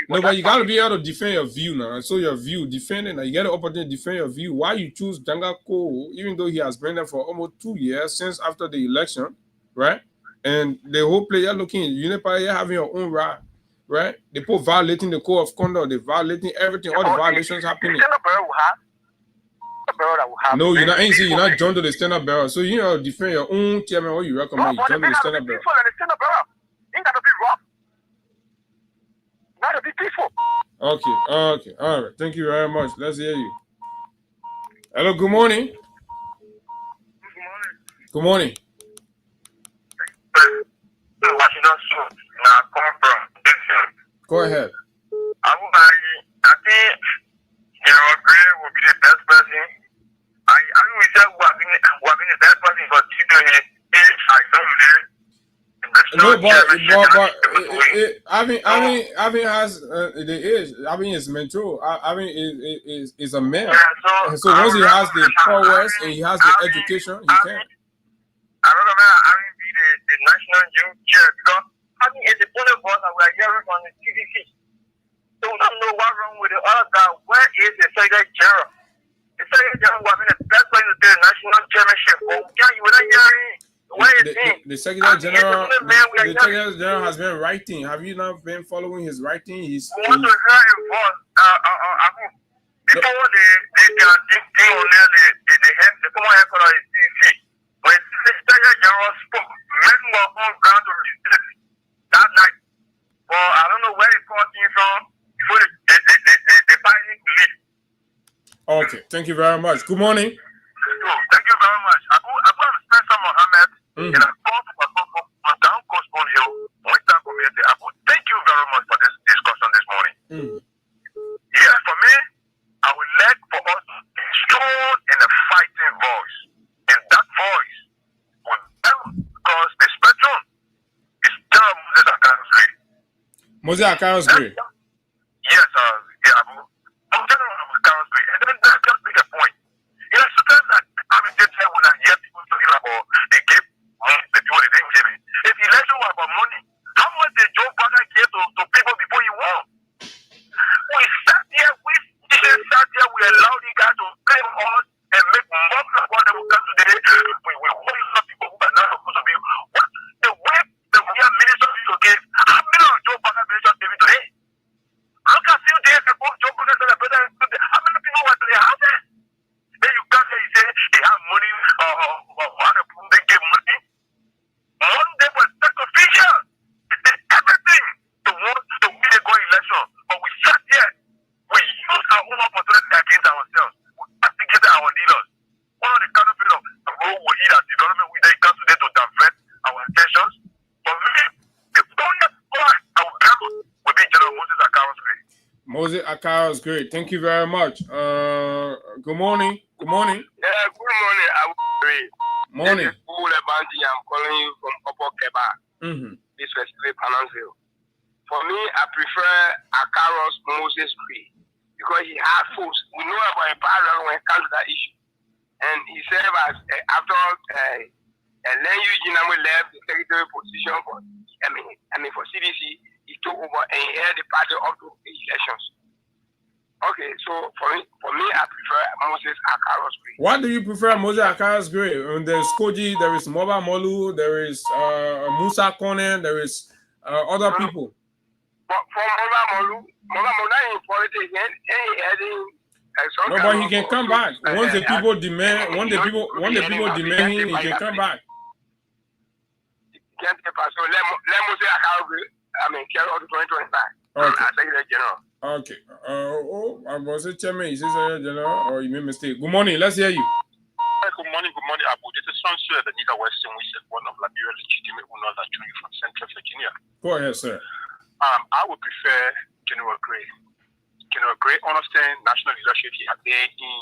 No, but you gotta be able to defend your view now. So your view, defending, you get the opportunity to defend your view. Why you choose Jankako, even though he has been there for almost 2 years since after the election, right? And the whole player looking, Unipar, you're having your own right? They put violating the code of conduct, they violating everything, all the violations happening. No, you're not joined to the stand-up barrel. So you know, defend your own chairman. What you recommend? You join to the stand-up barrel. Ain't gotta be rough. Not to be peaceful. Okay, all right. Thank you very much. Let's hear you. Hello, good morning. Good morning. Go ahead. I think General Gray will be the best person. I will say who have been the best person for children. No, but Avin has the age. Avin is mature. Avin is a man. Yeah, so once he has the powers and he has the education, he can. I recommend Avin be the national youth chair because Avin is the only voice that we are hearing from the TDC. So we don't know what's wrong with the other guy. Where is the Secretary General? The Secretary General was the best person to do the national chairmanship. But you were not hearing. The Secretary General has been writing. Have you not been following his writing? We want to hear his voice. Before they on there, the former headquarters is CC. When the Secretary General spoke, men were on ground to resist. Okay, thank you very much. Good morning. Thank you very much. I go Spencer Mohammed in a call for down Coast on Hill. Thank you very much for this discussion this morning. Yes, for me, I would like for us to be strong in a fighting voice. And that voice will help because the spectrum is General Moses Akaro's Grey. Moses Akaro's Grey. Yes, General Akaro's Grey. And then that just make a point. You know, sometimes I'm in this when I hear people talking about they give money to people they didn't give it. If the election was about money, how much did Joe Biden give to people before you won? We sat here, we allowed you guys to blame us and make mockery of what they will come today. We hold some people who are not supposed to be. What the way that we have ministers to give, how many of Joe Biden ministers gave it today? Look at a few days ago, Joe Biden said the president, how many people were to their houses? Then you come here and say they have money, they give money. One day was sacrificial. They did everything to want to win a good election. But we sat here, we used our own opportunity against ourselves. We castigated our leaders. One of the canopy of the role we eat as development, we then come today to divert our attentions. For me, the only point I would grab would be General Moses Akaro's Grey. Moses Akaro's Grey. Thank you very much. Good morning. Good morning. Yeah, good morning. I would agree. Morning. This is Paul Ebanji. I'm calling you from Upper Keba. This was Panamville. For me, I prefer Akaro's Moses Grey because he has force. We know about a parallel when it comes to that issue. And he served as after Len Eugene left the secretary position for for CDC, he took over and he held the party up to the elections. Okay, so for me, I prefer Moses Akaro's Grey. Why do you prefer Moses Akaro's Grey? There's Koji, there is Moba Molu, there is Musa Kone, there is other people. But for Moba Molu in politics, no, but he can come back once the people demand. When the people demand him, he can come back. Can't so let Moses Akaro's Grey. Carry out 2025. Okay. Secretary General. Okay. I was a chairman. He says General, or you made a mistake. Good morning. Let's hear you. Good morning, Abu. This is Sansu Benita Weston, which is one of Liberia's legitimate owners actually from Central Virginia. Go ahead, sir. I would prefer General Grey. General Grey understands national leadership. He has been in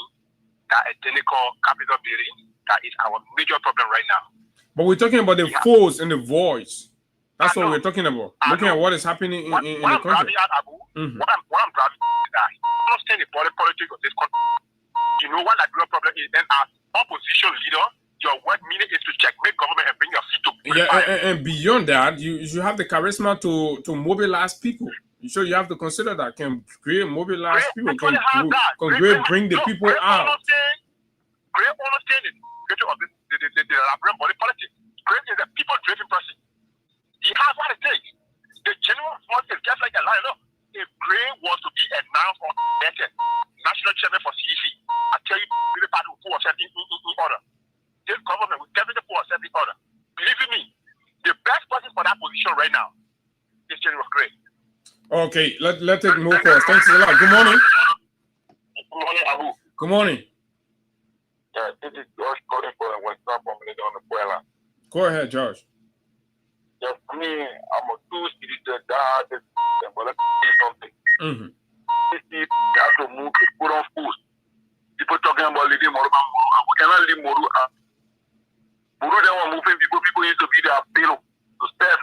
that identical capital building. That is our major problem right now. But we're talking about the force and the voice. That's what we're talking about. Looking at what is happening in the country. What I'm driving is that I understand the politics of this country. You know what the real problem is? Then as opposition leader, your work meaning is to checkmate government and bring your seat to and beyond that, you have the charisma to mobilize people. So you have to consider that can create mobilize people, can bring the people out. Great understanding of the Liberian body politics. Great is a people-driven person. He has what it takes. The general response is just like a line. Look, if Grey was to be announced or elected national chairman for CDC, I tell you, the party will put ourselves in order. This government will definitely put ourselves in order. Believe me, the best person for that position right now is General Grey. Okay, let's move first. Thanks a lot. Good morning. Good morning, Abu. Good morning. Yeah, this is George calling for West Ham on the Puebla. Go ahead, George. Just me, I'm a two-spirited dad, and let me say something. These people have to move to put on food. People talking about leading Moru. We cannot leave Moru. Moru, they were moving people used to be their payroll to serve.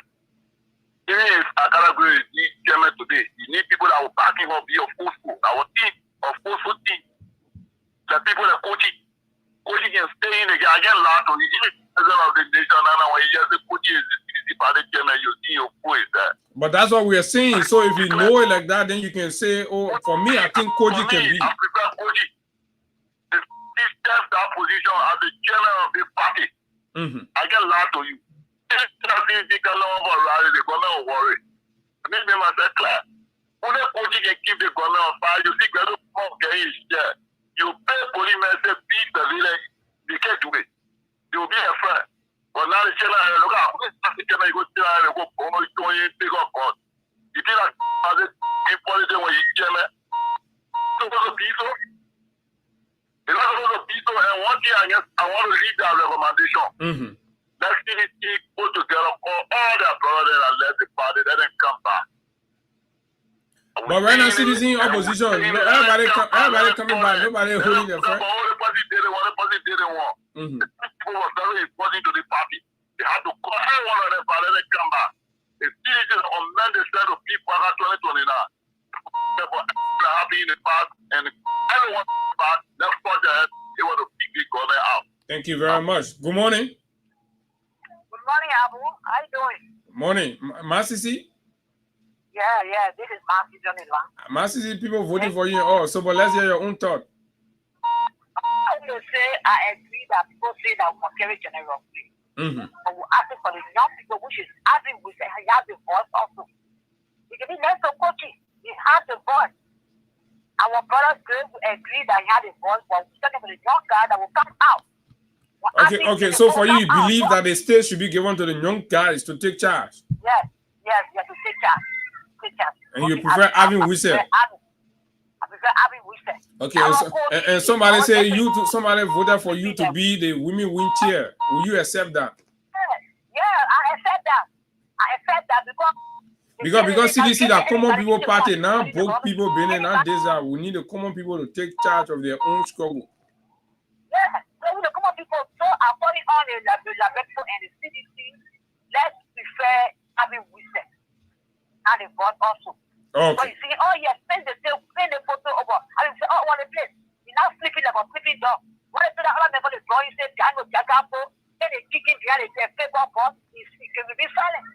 Even if Akara Grey is chairman today, you need people that will back him up, be a forceful. Our team, of forceful team. The people that coaching can stay in again last on the president of the nation, and when he just coaching is but that's what we are saying. So if you know it like that, then you can say, "Oh, for me, I think Koji can be." I prefer Koji. He steps that position as the chairman of the party. I can lie to you. If you can know about rally, the government will worry. Make me myself clear. Only Koji can keep the government on fire. You see, you pay policemen, say, beat the village. They can't do it. They will be a friend. But now the children look out. The children go pick up God. You think that in politics when you children, so It's not supposed to be so. And one thing I want to leave that recommendation. Let's CDC put together all their brothers and let the party, let them come back. But right now, CDC in opposition. Everybody coming back. Nobody holding their friend. One person didn't want. People were very important to the party. They had to call every one of them and let them come back. The CDC amend the set of people after 2029. Happy in the past and everyone back. Next project, they want to pick the government out. Thank you very much. Good morning. Good morning, Abu. How you doing? Morning, Masisi. Yeah. This is Marcy Johnny Lang. Masisi, people voting for you all. So, but let's hear your own thought. I will say I agree that people say that we must carry general free. But we're asking for the young people, which is asking we say he has the voice also. We can be less so coaching. He has the voice. Our brothers will agree that he has a voice, but we're talking for the young guy that will come out. Okay. So for you, you believe that the state should be given to the young guys to take charge? Yes, to take charge. And you prefer having whistle? I prefer having whistle. Okay, and somebody say somebody voted for you to be the women wheelchair. Will you accept that? Yeah, I accept that because CDC that common people party now, broke people being in that days that we need the common people to take charge of their own struggle. Yeah, so the common people. So according on the people and the CDC, let's prefer having whistle and the vote also. Okay. So you see, send the photo over. I mean, say, what a place. You're now sleeping like a sleeping dog. When I say that other people is drawing, say, Django Jagapo, then they kicking behind the paper box, he can be silent.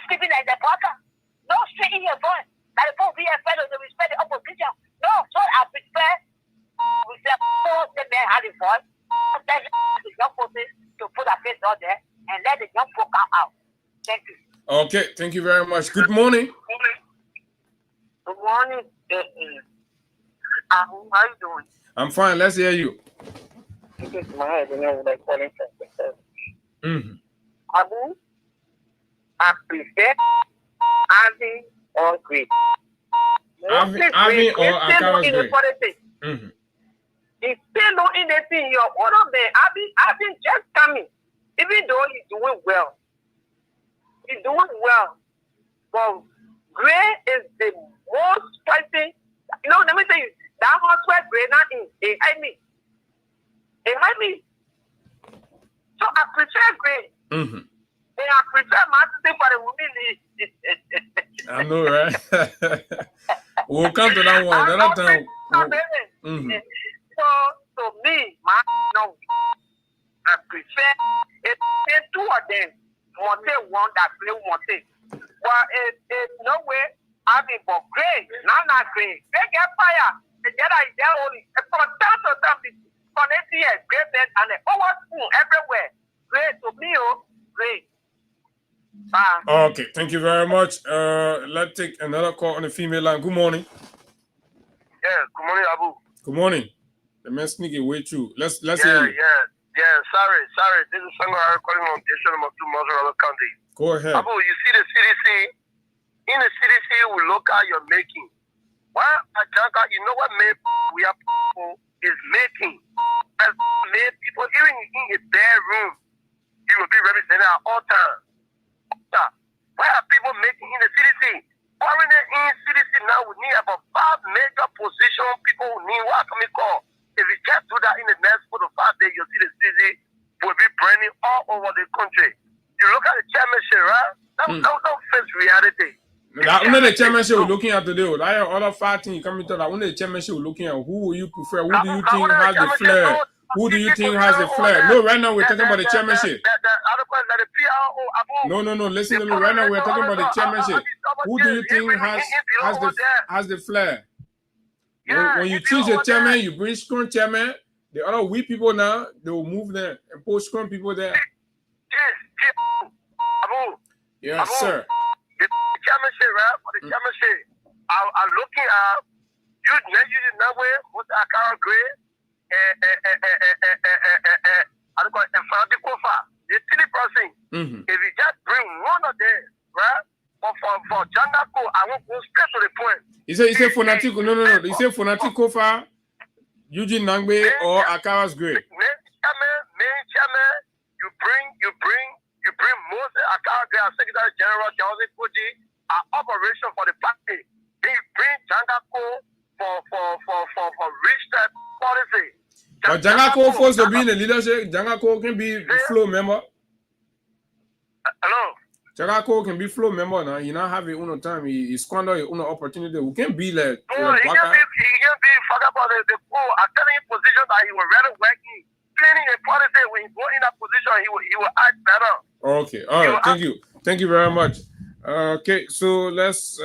Sleeping like the blocker. No straight in your voice. That the people be a fellow, they respect the opposition. No, so I prefer we say, the man had a voice, let the young folks to put a face out there and let the young folk come out. Thank you. Okay, thank you very much. Good morning. Good morning. How are you doing? I'm fine. Let's hear you. This is my calling from Abu, I prefer having or great. Having or Akara's great. He's still not in the thing. Your order there. Having just coming. Even though he's doing well. But Gray is the most fighting. Let me tell you, that hot sweat Gray not in. It hide me. So I prefer Gray. And I prefer Martin for the women. I know, right? We'll come to that one. Another time. So me, no. I prefer it's two of them. Monte one that play Monte. But it's no way. I mean, but Gray, not Gray. They get fire. They get there only. From time to time, connecting a great bed and the over spoon everywhere. Gray to me, Gray. Bye. Okay, thank you very much. Let's take another call on the female line. Good morning. Yeah, good morning, Abu. Good morning. The man sneak way through. Let's hear you. Yeah, sorry. This is Sangha calling on station number 2, Mozambique County. Go ahead. Abu, you see the CDC? In the CDC, we look at your making. Why, you know what we are people is making? As made people, even in a bare room, you will be represented at all times. Why are people making in the CDC? Foreigner in CDC now, we need about 5 major positions people need. What can we call? If we just do that in the next 4 to 5 days, you'll see the CDC will be branding all over the country. You look at the chairmanship, right? Don't face reality. Only the chairmanship we're looking at today. I have other 5 things coming to that. Only the chairmanship we're looking at. Who will you prefer? Who do you think has the flair? Who do you think has the flair? No, right now we're talking about the chairmanship. No. Listen to me. Right now we're talking about the chairmanship. Who do you think has the flair? When you choose a chairman, you bring strong chairman. The other weak people now, they will move there and put strong people there. Yes, sir. The chairmanship, right? For the chairmanship, I'm looking at you know where who's Akara Gray I don't call it Francis Kofa. The 3%. If you just bring one of them, right? But for Jangako, I won't go straight to the point. He said Fonati. No. He said Fonati Kofa. Eugene Nangbe or Akaras Gray? Main chairman, you bring Moses Akaras Gray as Secretary General, Johnson Koji, operation for the party. Bring Jangako for rich type policy. But Jangako forced to be in the leadership. Jangako can be flow member. Hello. Jangako can be flow member now. You not have it uno time. He squander your uno opportunity. We can be like. He can be fuck about the poor. I'm telling you position that he will rather working. Planning a policy when he go in that position, he will act better. Okay. All right. Thank you. Thank you very much. Okay. So let's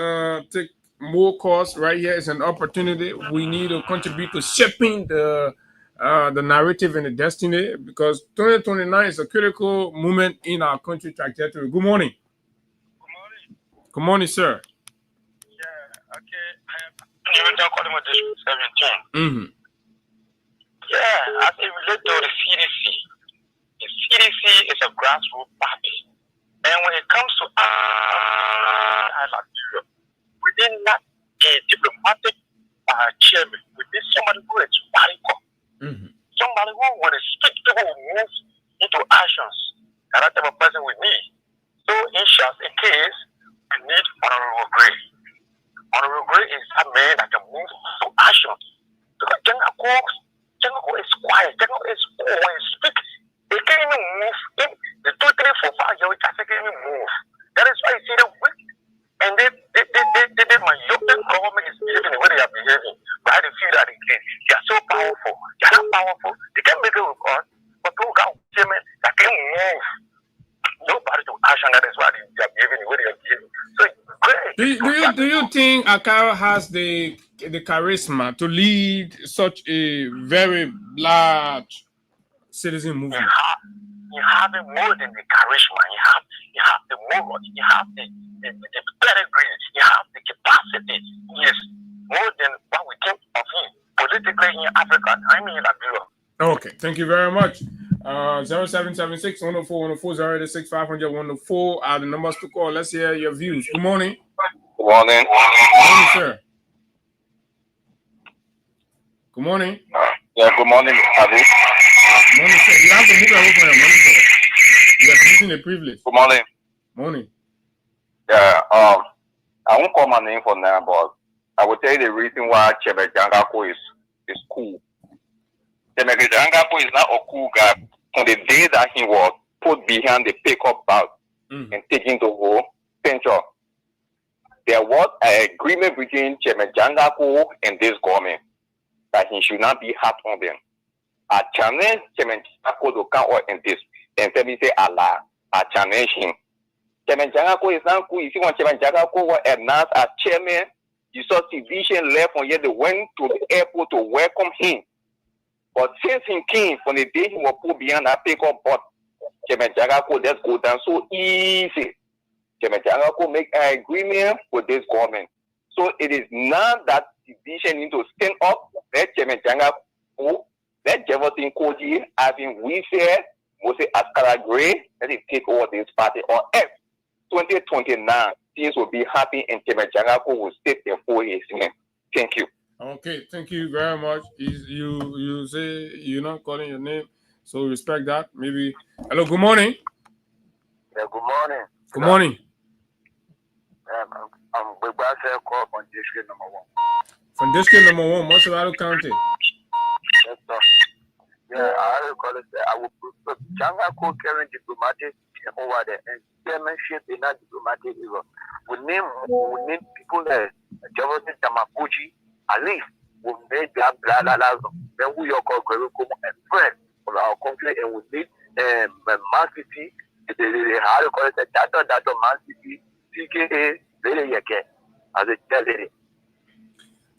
take more calls right here. It's an opportunity. We need to contribute to shaping the narrative and the destiny, because 2029 is a critical moment in our country trajectory. Good morning. Good morning, sir. Yeah, okay. I'm calling with District 17. Yeah, as it relates to the CDC is a grassroots party. And when it comes to Nigeria, we did not a diplomatic chairman. We need somebody who is radical. Somebody who will speak, people will move into actions. And that type of person we need. So in just in case, we need Honorable Gray. Honorable Gray is a man that can move to actions. Because Jangako is quiet. Jangako is poor. When he speaks, he can't even move. The 2, 3, 4, 5 years, he can't even move. That is why you see them weak. And my European government is behaving the way they are behaving. Right? They feel that they are so powerful. They are not powerful. They can make a record, but people got women that can move. Nobody to action. That is why they are behaving the way they are behaving. So great. Do you think Akara has the charisma to lead such a very large citizen movement? You have more than the charisma. You have the moral. You have the pedigree. You have the capacity. Yes, more than what we think of him politically in Africa. I mean, Nigeria. Okay, thank you very much. 0776 104 104 086 500 104 are the numbers to call. Let's hear your views. Good morning. Good morning. Good morning, sir. Good morning. Yeah, good morning, Abu. Good morning, sir. You have to move away from your monitor. You are using a privilege. Good morning. Morning. Yeah, I won't call my name for now, but I will tell you the reason why Chebe Jangako is cool. Chebe Jangako is not a cool guy. On the day that he was put behind the pickup bag and taken to war, Pencho, there was an agreement between Chebe Jangako and this government that he should not be hard on them. I challenge Chebe Jangako to come out in this and tell me say Allah. I challenge him. Chebe Jangako is not cool. If you want Chebe Jangako was announced as chairman, you saw division left on here. They went to the airport to welcome him. But since he came, from the day he was put behind that pickup, but Chebe Jangako just go down so easy. Chebe Jangako make an agreement with this government. So it is now that division need to stand up. Let Chebe Jangako, let Jefferson Koji, having we said, Moses Akara Gray, let it take over this party. Or else, 2029, things will be happy and Chebe Jangako will stay there for his name. Thank you. Okay, thank you very much. You say you're not calling your name, so respect that. Maybe. Hello, good morning. Yeah, good morning. Good morning. I'm Bebasa call from district number 1. From district number 1, Mosalado County. Yes, sir. Yeah, I will call it. I will prefer Jangako carrying diplomatic over there and chairmanship in that diplomatic era. We need people like Jefferson Tamaguchi. At least we made that then we are called and friend for our country, and we need Man City. How to call it? That Man City, CKA, very again as a lady.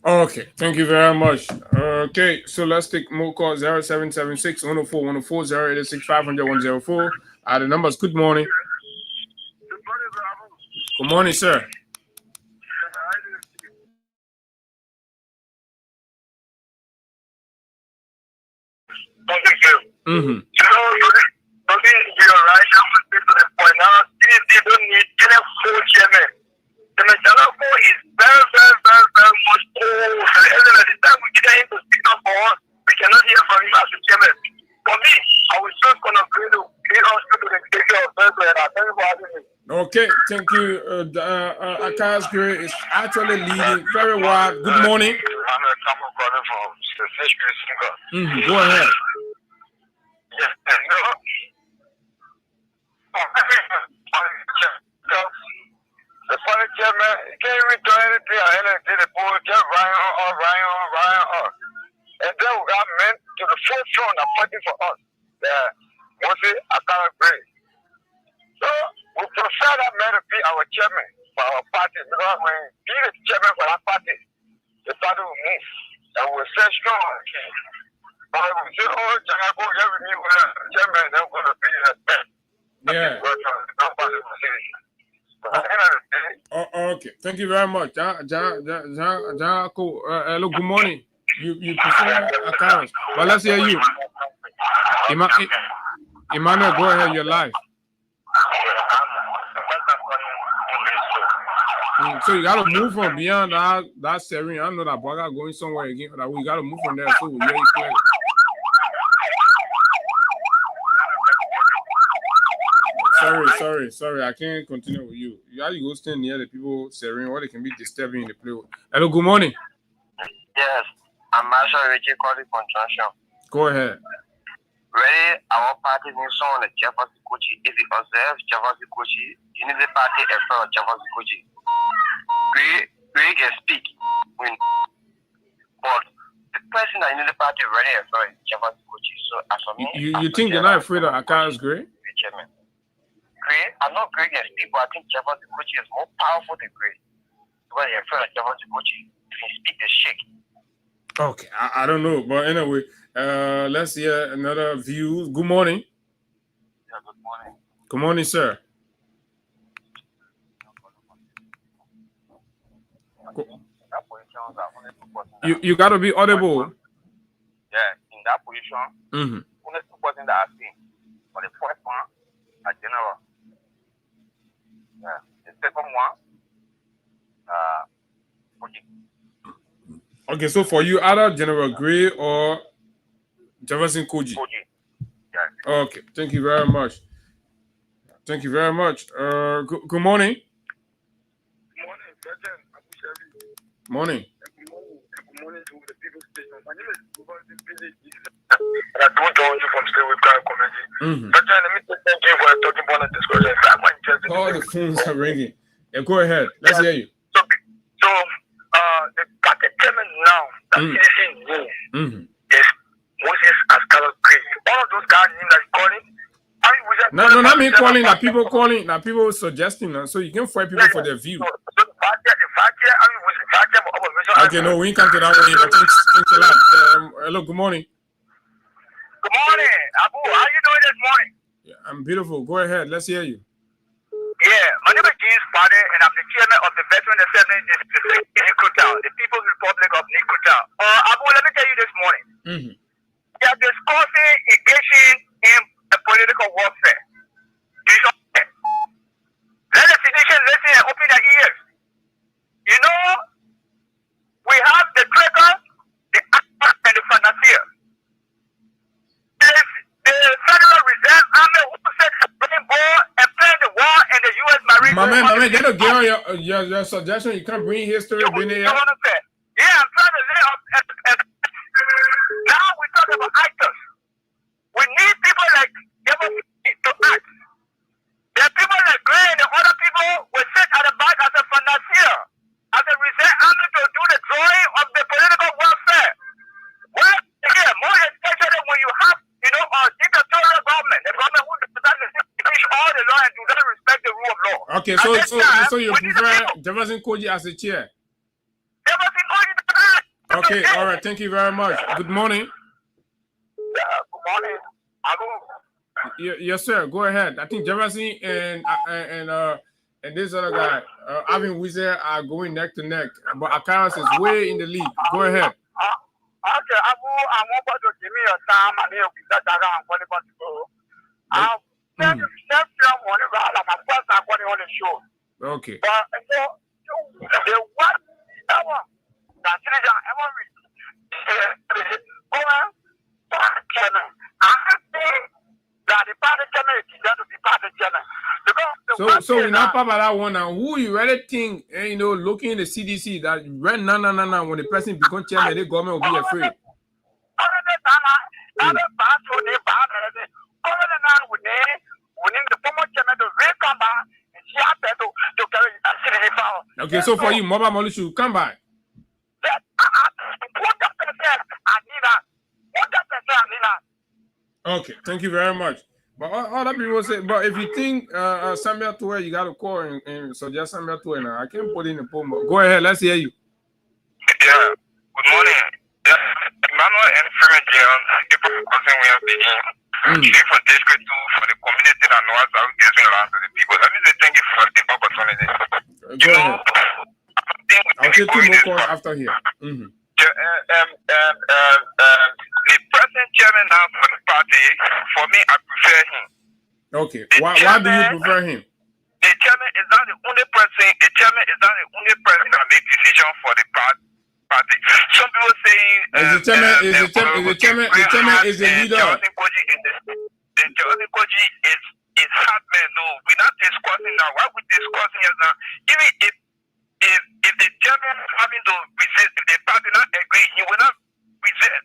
Okay, thank you very much. Okay, so let's take more calls. 0776 104 104 086 500 104 are the numbers. Good morning. Good morning, sir. Mm-hmm. You're right. I'm going to speak to the point now. They don't need any full chairman. The Jangako is very much old. So at the time we get him to speak up for us, you as the chairman. For me, I was just going to bring us to the station of Thursday, and I thank you for having me. Okay, thank you. Akaras Gray is actually leading very well. Good morning. Go ahead. Yes, the funny chairman, he can't even do anything. I did the board, just Ryan on. And then we got men to the forefront are fighting for us. Mostly Akaras Gray. So we prefer that man to be our chairman for our party, because when he is the chairman for our party, the party will move and we'll stay strong. But we say, oh, Janago, every new chairman, they're going to be the best. Yeah. Okay. Thank you very much. Hello, good morning. You prefer Akaras, but let's hear you. Emmanuel, go ahead. You're live. So you gotta move from beyond that serene. I know that Baga going somewhere again. That we gotta move from there so we hear you clearly. Sorry. I can't continue with you. You have to go stand near the people serene, or they can be disturbing in the play. Hello, good morning. Yes, I'm Marshall Richie calling from Junction. Go ahead. Ready, our party needs someone like Jefferson Kochi. If you observe Jefferson Kochi, you need the party in front of Jefferson Kochi. We can speak, but the person that in the party ready in front of Jefferson Kochi. So as for me, you think they're not afraid of Akaras Gray? I'm not Gray against people. I think Jefferson Kochi is more powerful than Gray. Because in front of Jefferson Kochi, you can speak the shake. Okay, I don't know, but anyway, let's hear another view. Good morning. Yeah, good morning. Good morning, sir. You got to be audible. Yeah, in that position, only two persons that are seen. For the first one, a general. Yeah, the second one, okay, so for you, either General Gray or Jefferson Kochi. Yeah. Okay, thank you very much. Good morning. Morning. Good morning to the people station. My name is I don't join you from Stay With God Community. Let me thank you for talking about the discussion. All the phones are ringing. Yeah, go ahead. Let's hear you. So the party chairman now that is Moses Akaras Gray. All of those guys that is calling. No, not me calling. That people calling. That people suggesting. So you can fight people for their view. Okay, no, we can't do that one. Thanks a lot. Hello, good morning. Good morning, Abu. How you doing this morning? Yeah, I'm beautiful. Go ahead. Let's hear you. Yeah, my name is James Pade, and I'm the chairman of the Veteran Assembly District in Nikuta, the People's Republic of Nikuta. Abu, let me tell you this morning. We are discussing engaging in a political warfare. Let the citizens listen and open their ears. You know, we have the tracker, the actor, and the financier. The Federal Reserve Army who said playing ball and playing the war and the U.S. Marine. My man, they don't give your suggestion. You can't bring history. Yeah, I'm trying to lay up. Now we talk about actors. We need people like Jefferson to act. There are people like Gray and the other people will sit at the back as a financier, as a reserve army to do the drawing of the political warfare. Well, again, more especially when you have, a dictatorial government, the government who doesn't finish all the law and do not respect the rule of law. Okay, so you prefer Jefferson Kochi as a chair? Jefferson Kochi. Okay, all right. Thank you very much. Good morning. Good morning. Yes, sir. Go ahead. I think Jefferson and this other guy, Alvin Wiese, are going neck to neck, but Akaras is way in the lead. Go ahead. Okay, Abu, I want to give me your time. I need to be that I'm going to go. I'm on the show. Okay. But the what? That's So we not about that one now. Who you really think, looking in the CDC that when when the person become chairman, the government will be afraid. Okay, so for you, Mobile Molu should come back. Okay, thank you very much. But other people say, but if you think Samuel Toure, you got to call and suggest Samuel Toure now. I can't put in the poem. Go ahead, let's hear you. Yeah, good morning. Emmanuel and Freeman Jail, April cousin we have been chief for District 2 for the community that knows how to get around to the people. Let me say thank you for the opportunity. Go ahead. I'll take 2 more calls after here. The present chairman now for the party, for me, I prefer him. Okay. Why do you prefer him? The chairman is not the only person. The chairman is not the only person that makes decision for the party. Some people saying the chairman is the leader. The Joseph Koji is hard man. No, we're not discussing now. What we're discussing is now, even if the chairman is having to resist, if the party not agree, he will not resist.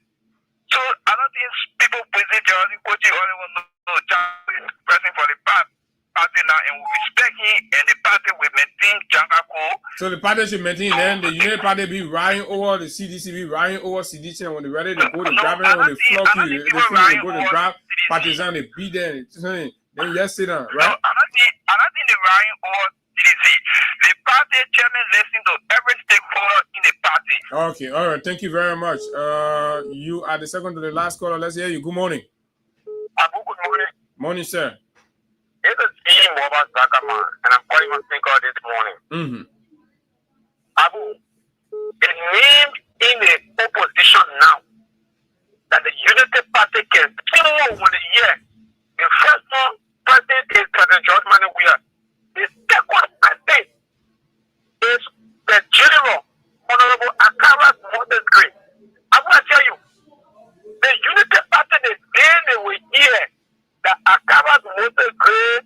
So I don't think people present Joseph Koji or they will know Joseph is present for the party now, and we respect him, and the party will maintain Jangako. So the party should maintain, then the United Party be riding over the CDC, be riding over CDC, and when they're ready to go to grab it, when they flock you, they go to grab partisan, they beat them, then yes, sit down, right? No, I don't think the riding over CDC. The party chairman listens to every stakeholder in the party. Okay, all right, thank you very much. You are the second to the last caller. Let's hear you. Good morning. Abu, good morning. Morning, sir. This is Ian Boba Zakaman, and I'm calling from Sinker this morning. Abu, the name in the opposition now that the Unity Party can still move with the year. The first one, President is President George Manuel. The second, I think, is the General Honorable Akaras Moses Gray. I'm going to tell you, the Unity Party, the day they were here, that Akaras Moses Gray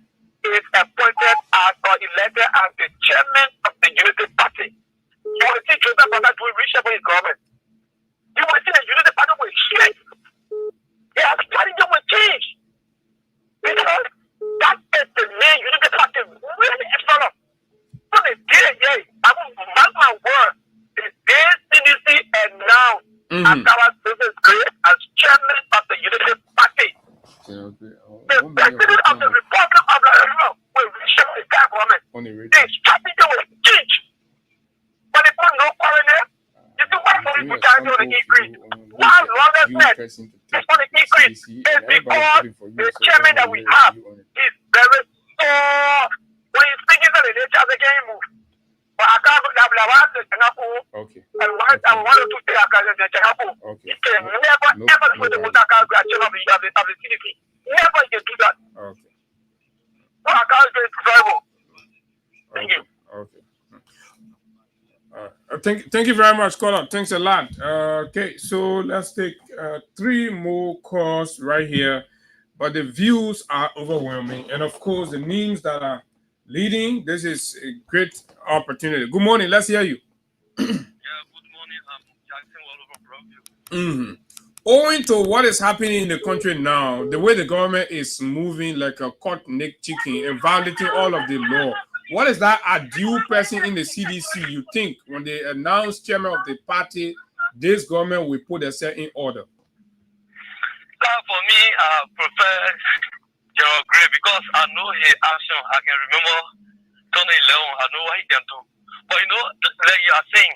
is appointed as or elected as the chairman of the Unity Party. You will see Joseph Baba doing reshuffle his government. You will see the Unity Party will change. Their strategy will change. Because that is the main Unity Party really in front of. So the day, I will mark my word, the day CDC announced Akaras Moses Gray as chairman of the Unity Party. The president of the Republic of Nigeria will reshuffle the government. The strategy will change. But if I'm not foreigner, you do what for people to do the increase. One lawlessness is for the increase. It's because the chairman that we have is very soft. When he's speaking to the nature of the game move. But I can't go down the Singapore. Okay. And one or two things I can do the Singapore. Okay. You can never, ever put the Mutaka graduation of the CDP. Never you do that. Okay. So I can't do it survival. Thank you. Okay. Thank you very much, caller. Thanks a lot. Okay, so let's take 3 more calls right here. But the views are overwhelming. And of course, the names that are leading, this is a great opportunity. Good morning. Let's hear you. Yeah, good morning. I'm Jackson Wall over Owing to what is happening in the country now, the way the government is moving like a caught-neck chicken and violating all of the law, what is that ideal person in the CDC you think when they announce chairman of the party, this government will put themselves in order? For me, I prefer General Gray because I know his action. I can remember 2011. I know what he can do. But you know, like you are saying,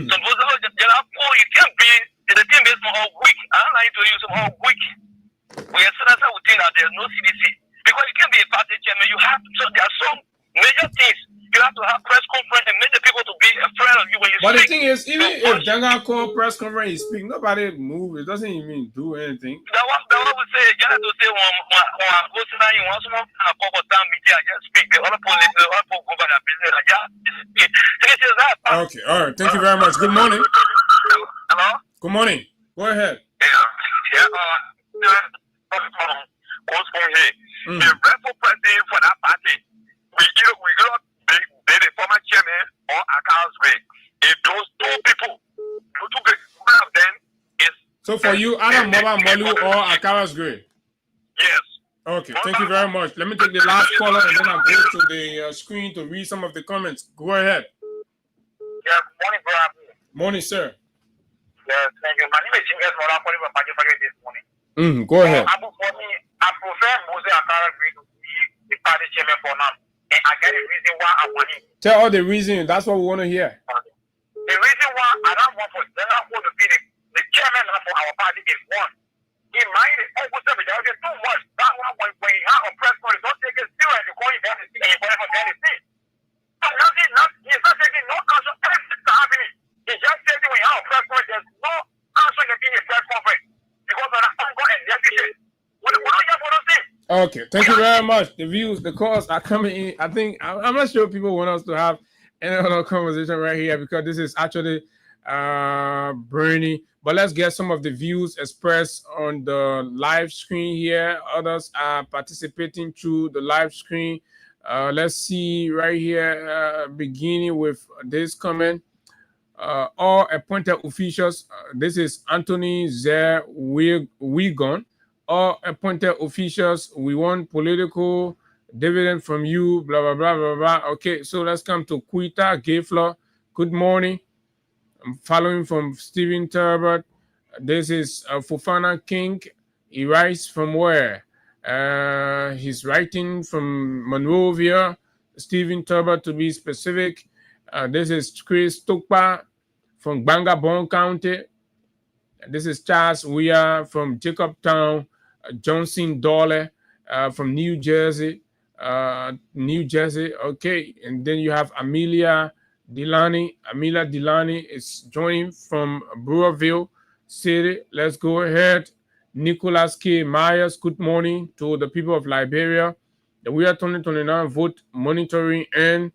suppose you can't be the team is more weak. I don't like to use them all weak. We are saying that we think that there's no CDC because you can't be a party chairman. You have so there are some major things. You have to have press conference and make the people to be a friend of you when you speak. But the thing is, even if Janga call press conference, he speak, nobody move. It doesn't even do anything. That one we say, you have to say when go to that, you want someone to pop up down media, just speak. The other police, the other people go by their business. Okay, all right. Thank you very much. Good morning. Hello? Good morning. Go ahead. The rightful president for that party. the former chairman or Akaras Gray. If those two people of them is. So for you, Adam Moba Molu or Akaras Gray? Yes. Okay, thank you very much. Let me take the last caller and then I'll go to the screen to read some of the comments. Go ahead. Yeah, morning, bro. Morning, sir. Yes, thank you. My name is James Mola. I'm calling from Pajifage this morning. Go ahead. For me, I prefer Moses Akaras Gray to be the party chairman for now. And I get the reason why I want him. Tell all the reason. That's what we want to hear. The reason why I don't want for General Ford to be the chairman for our party is one. He might almost have been too much. That one, when he has a press conference, don't take it serious. You call him down and see for anything. He's not taking no action. Everything's happening. He's just saying when you have a press conference, there's no action in a press conference because of that ongoing and deficit. We don't have what to see. Okay, thank you very much. The views, the calls are coming in. I think I'm not sure people want us to have any other conversation right here because this is actually Bernie. But let's get some of the views expressed on the live screen here. Others are participating through the live screen. Let's see right here, beginning with this comment. All appointed officials. This is Anthony Zer Wigon. All appointed officials, we want political dividend from you, blah, blah, blah, blah, blah. Okay, so let's come to Kuita Gayflow. Good morning. I'm following from Stephen Turbot. This is Fofana King. He writes from where? He's writing from Monrovia. Stephen Turbot, to be specific. This is Chris Tukpa from Bangabon County. This is Charles Weir from Jacobtown. Johnson Dollar from New Jersey. Okay, and then you have Amelia Delany. Amelia Delany is joining from Brewerville City. Let's go ahead. Nicholas K. Myers, good morning to the people of Liberia. The We Are 2029 Vote Monitoring and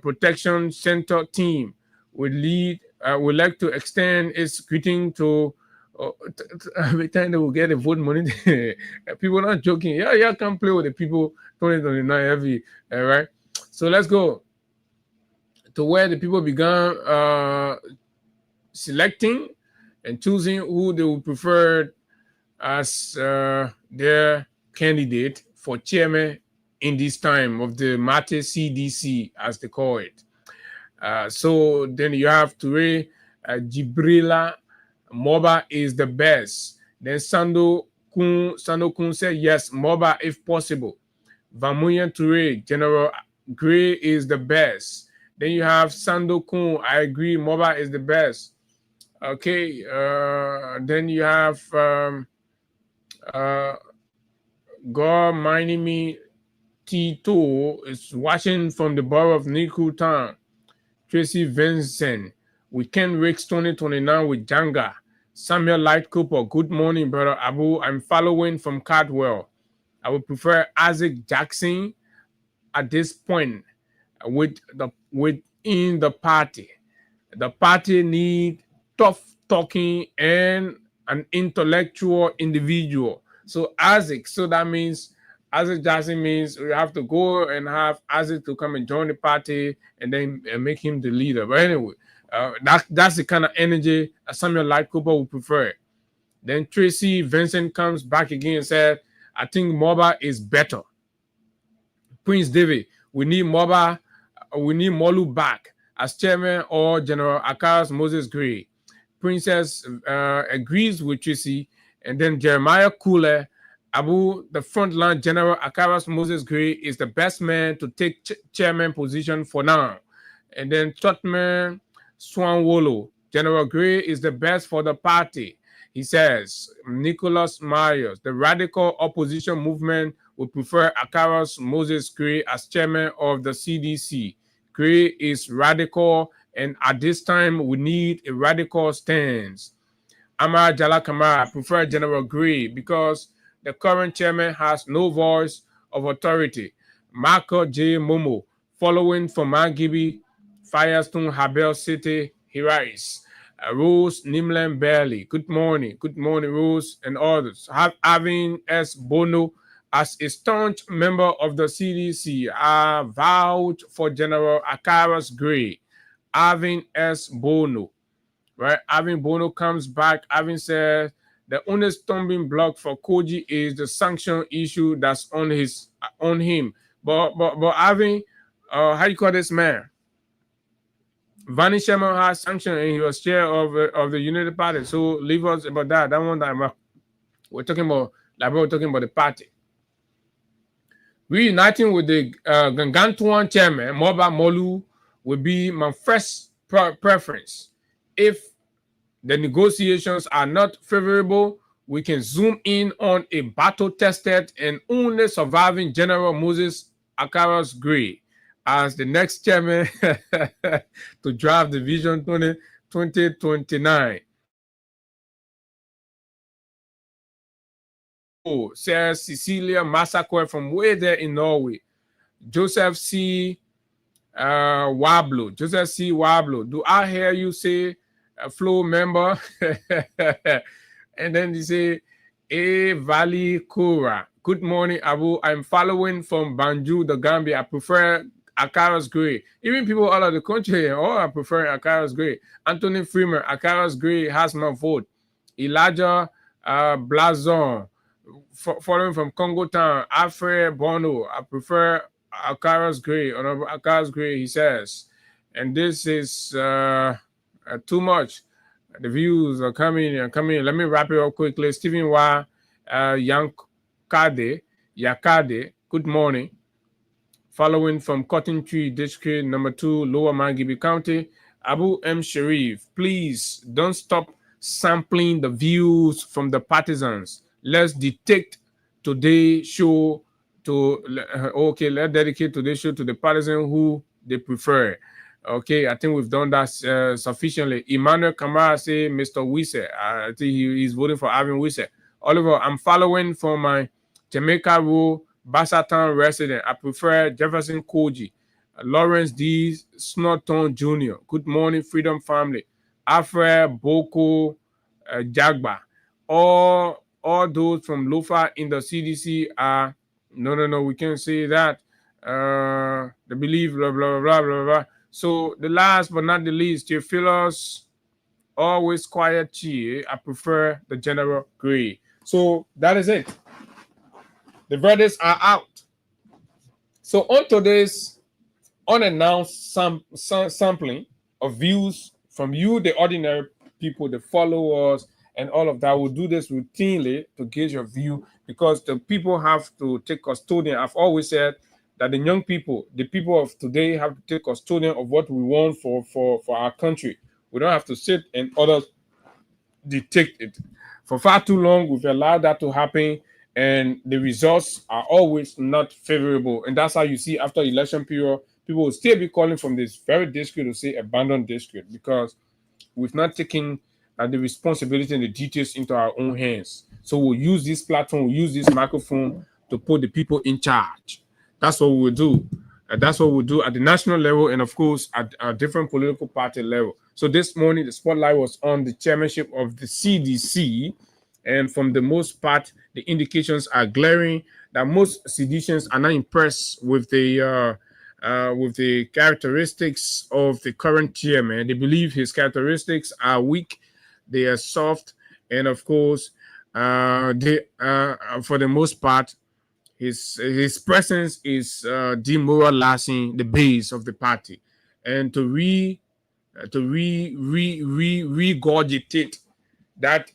Protection Center team would like to extend its greeting to every time they will get a vote money. People are not joking. Yeah, come play with the people 2029 every, right? So let's go to where the people began selecting and choosing who they would prefer as their candidate for chairman in this time of the Mate CDC, as they call it. So then you have Toure Jibrila Moba is the best. Then Sando Kun said yes, Moba if possible. Vamuyan Toure, General Gray is the best. Then you have Sando Kun, I agree, Moba is the best. Okay, then you have God Mining Me Tito is watching from the borough of Niku Town. Tracy Vincent, Weekend Rick's 2029 with Janga. Samuel Light Cooper, good morning, brother Abu. I'm following from Cardwell. I would prefer Isaac Jackson at this point within the party. The party need tough talking and an intellectual individual. So Isaac, so that means Isaac Jackson means we have to go and have Isaac to come and join the party and then make him the leader. But anyway, that's the kind of energy Samuel Light Cooper would prefer. Then Tracy Vincent comes back again and said, I think Moba is better. Prince David, we need Moba, we need Molu back as chairman or General Akaras Moses Gray. Princess agrees with Tracy, and then Jeremiah Kule, Abu, the frontline General Akaras Moses Gray is the best man to take chairman position for now. And then Totman Swanwolo, General Gray is the best for the party. He says, Nicholas Myers, the radical opposition movement would prefer Akaras Moses Gray as chairman of the CDC. Gray is radical, and at this time, we need a radical stance. Amar Jala Kamara, I prefer General Gray because the current chairman has no voice of authority. Marco J. Momo, following from Mangibi, Firestone, Habel City, he writes. Rose Nimland Bailey, good morning, Rose, and others. Having S. Bono, As a staunch member of the CDC, I vouch for General Akaras Gray, Arvin S. Bono. Right? Arvin Bono comes back. Arvin says the only stumbling block for Koji is the sanction issue that's on him. But Arvin, how you call this man? Vani Sherman has sanctioned and he was chair of the United Party. So leave us about that. That one that we're talking about, like we're talking about the party. Reuniting with the Gangantuan chairman, Moba Molu, will be my first preference. If the negotiations are not favorable, we can zoom in on a battle-tested and only surviving General Moses Akaras Gray as the next chairman to drive the Vision 2029. Oh, says Cecilia Massacre from way there in Norway. Joseph C. Wablo. Joseph C. Wablo. Do I hear you say a flow member? And then they say, A Valley Kura. Good morning, Abu. I'm following from Banjul, the Gambia. I prefer Akaras Gray. Even people all over the country, I prefer Akaras Gray. Anthony Freeman, Akaras Gray has my vote. Elijah Blazon, following from Congo Town. Alfred Bono, I prefer Akaras Gray. Honorable Akaras Gray, he says. And this is too much. The views are coming and coming. Let me wrap it up quickly. Stephen Wa Yakade, good morning. Following from Cotton Tree District number 2, Lower Mangibi County. Abu M. Sharif, please don't stop sampling the views from the partisans. Let's detect today's show to, let's dedicate today's show to the partisan who they prefer. Okay, I think we've done that sufficiently. Emmanuel Kamara say Mr. Wisse. I think he's voting for Arvin Wisse. Oliver, I'm following for my Jamaica Rule Bassatown resident. I prefer Jefferson Koji. Lawrence D. Snowton Jr. Good morning, Freedom Family. Alfred Boko Jagba. All those from Lofa in the CDC are no, we can't say that. They believe blah blah blah blah blah. So the last but not the least, you feel us always quiet cheer. I prefer the General Gray. So that is it. The verdicts are out. So on today's unannounced sampling of views from you, the ordinary people, the followers, and all of that, we'll do this routinely to gauge your view because the people have to take custodian. I've always said that the young people, the people of today, have to take custodian of what we want for our country. We don't have to sit and others dictate it. For far too long, we've allowed that to happen, and the results are always not favorable. And that's how you see after election period, people will still be calling from this very district to say abandoned district because we've not taken the responsibility and the details into our own hands. So we'll use this platform, we'll use this microphone to put the people in charge. That's what we'll do. That's what we'll do at the national level and, of course, at a different political party level. So this morning, the spotlight was on the chairmanship of the CDC. And from the most part, the indications are glaring that most CDCians are not impressed with the characteristics of the current chairman. They believe his characteristics are weak, they are soft, and of course, they for the most part, his presence is demoralizing the base of the party, and to regurgitate that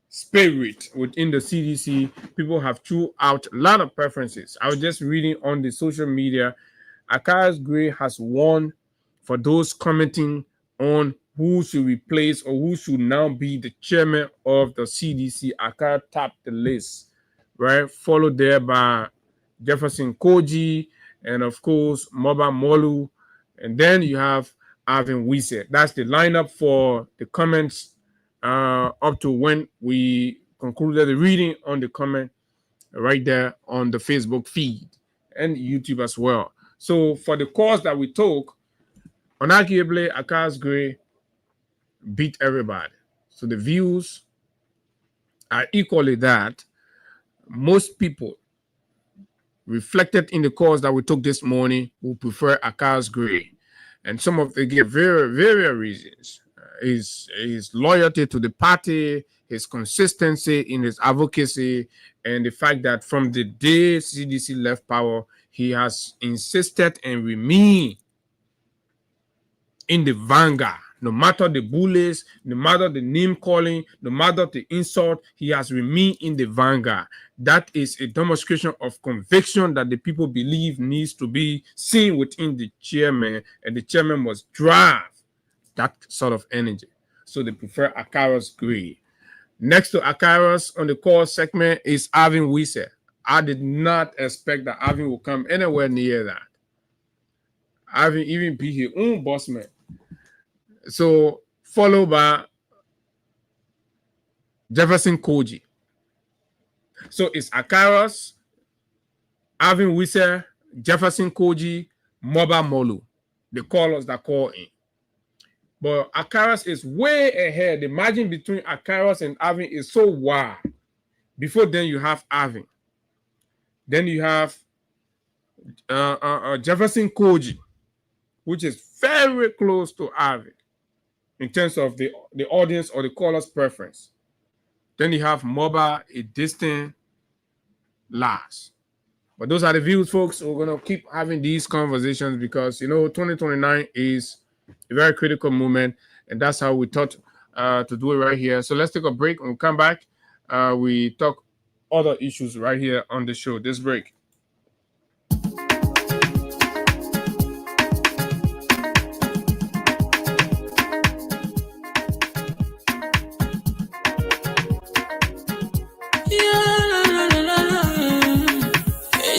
spirit within the CDC, people have threw out a lot of preferences. I was just reading on the social media, Akaras Gray has won for those commenting on who should replace or who should now be the chairman of the CDC. Akaras topped the list, right? Followed there by Jefferson Koji and, of course, Moba Molu. And then you have Arvin Wisse. That's the lineup for the comments up to when we concluded the reading on the comment right there on the Facebook feed and YouTube as well. So for the course that we took, unarguably, Akaras Gray beat everybody. So the views are equally that most people reflected in the calls that we took this morning, will prefer Akaros Gray. And some of them give various reasons. His loyalty to the party, his consistency in his advocacy, and the fact that from the day CDC left power, he has insisted and remained in the vanguard. No matter the bullies, no matter the name calling, no matter the insult, he has remained in the vanguard. That is a demonstration of conviction that the people believe needs to be seen within the chairman, and the chairman must drive that sort of energy. So they prefer Akaros Gray. Next to Akaros on the call segment is Arvin Wise. I did not expect that Arvin will come anywhere near that. Arvin even be his own boss man. So followed by Jefferson Koji. So it's Akaros, Arvin Wise, Jefferson Koji, Moba Molu, the callers that call in. But Akaros is way ahead. The margin between Akaros and Arvin is so wide. Before then, you have Arvin. Then you have Jefferson Koji, which is very close to Arvin in terms of the audience or the caller's preference. Then you have Moba, a distant last. But those are the views, folks. We're going to keep having these conversations because, 2029 is a very critical moment, and that's how we thought to do it right here. So let's take a break. When we come back, we talk other issues right here on the show. This break.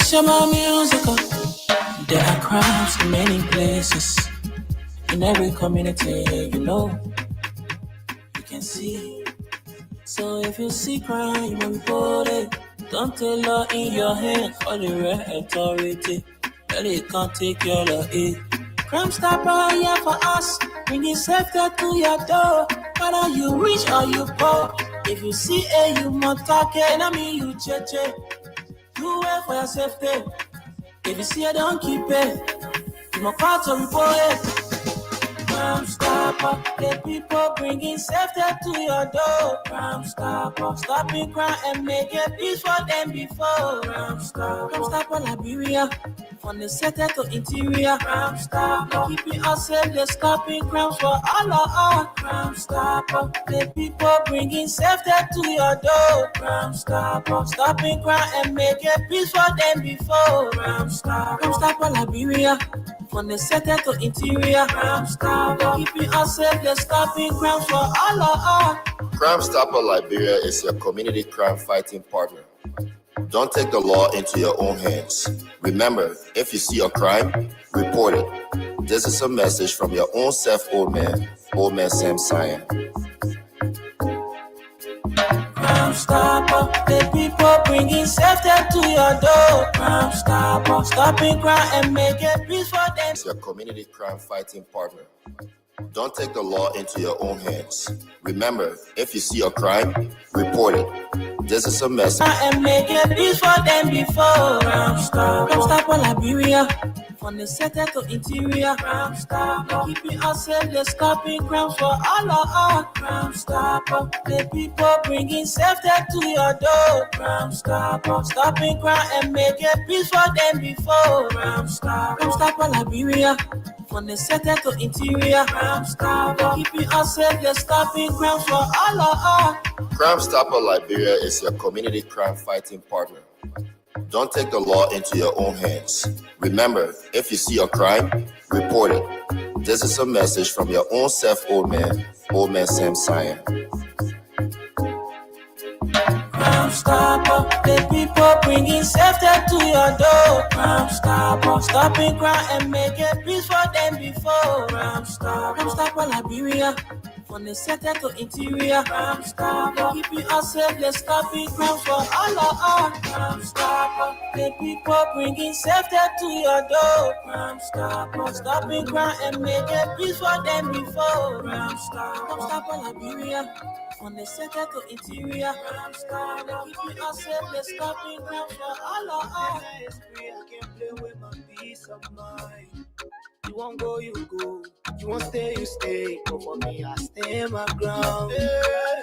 Shama musical. There are crimes in many places. In every community, you can see. So if you see crime, you will report it. Don't take law in your hand, call the right authority. Well, it can't take your law in. Crime Stopper here for us, bringing safety to your door. Whether you rich or you poor, if you see a you must talk it, I mean you cheche. You wait for your safety. If you see it, don't keep it. You must call to report it. Crime Stopper, the people bringing safety to your door. Crime Stopper, stopping crime and making peace for them before. Crime Stopper, Liberia, from the center to interior. Crime Stopper, keeping us safe, they're stopping crimes for all of us. Crime Stopper, the people bringing safety to your door. Crime Stopper, stopping crime and making peace for them before. Crime Stopper, Liberia, from the center to interior. Crime Stopper, keeping us safe, they're stopping crimes for all of us. Crime Stopper Liberia is your community crime fighting partner. Don't take the law into your own hands. Remember, if you see a crime, report it. This is a message from your own self, old man Sam Cyan. Crime Stopper, the people bringing safety to your door. Crime Stopper, stopping crime and making peace for them. It's your community crime fighting partner. Don't take the law into your own hands. Remember, if you see a crime, report it. This is a message. And making peace for them before. Crime Stopper, Liberia, from the center to interior. Crime Stopper, keeping us safe, they're stopping crimes for all of us. Crime Stopper, the people bringing safety to your door. Crime Stopper, stopping crime and making peace for them before. Crime Stopper, Liberia, from the center to interior. Crime Stopper, keeping us safe, they're stopping crimes for all of us. Crime Stopper Liberia is your community crime fighting partner. Don't take the law into your own hands. Remember, if you see a crime, report it. This is a message from your own self, old man Sam Cyan. Crime Stopper, the people bringing safety to your door. Crime Stopper, stopping crime and making peace for them before. Crime Stopper, Liberia, From the center to interior, Crime Stopper. Keeping us safe, let's stop it. Crime for all of us. Crime Stopper. The people bringing safety to your door. Crime Stopper. Stopping crime and make a peace for them before. Crime Stopper Liberia. From the center to interior, Crime Stopper. Keeping us safe, let's stop it. Crime for all of us. I can't play with my peace of mind. You won't go, you go. You won't stay, you stay. But for me, I stay my ground.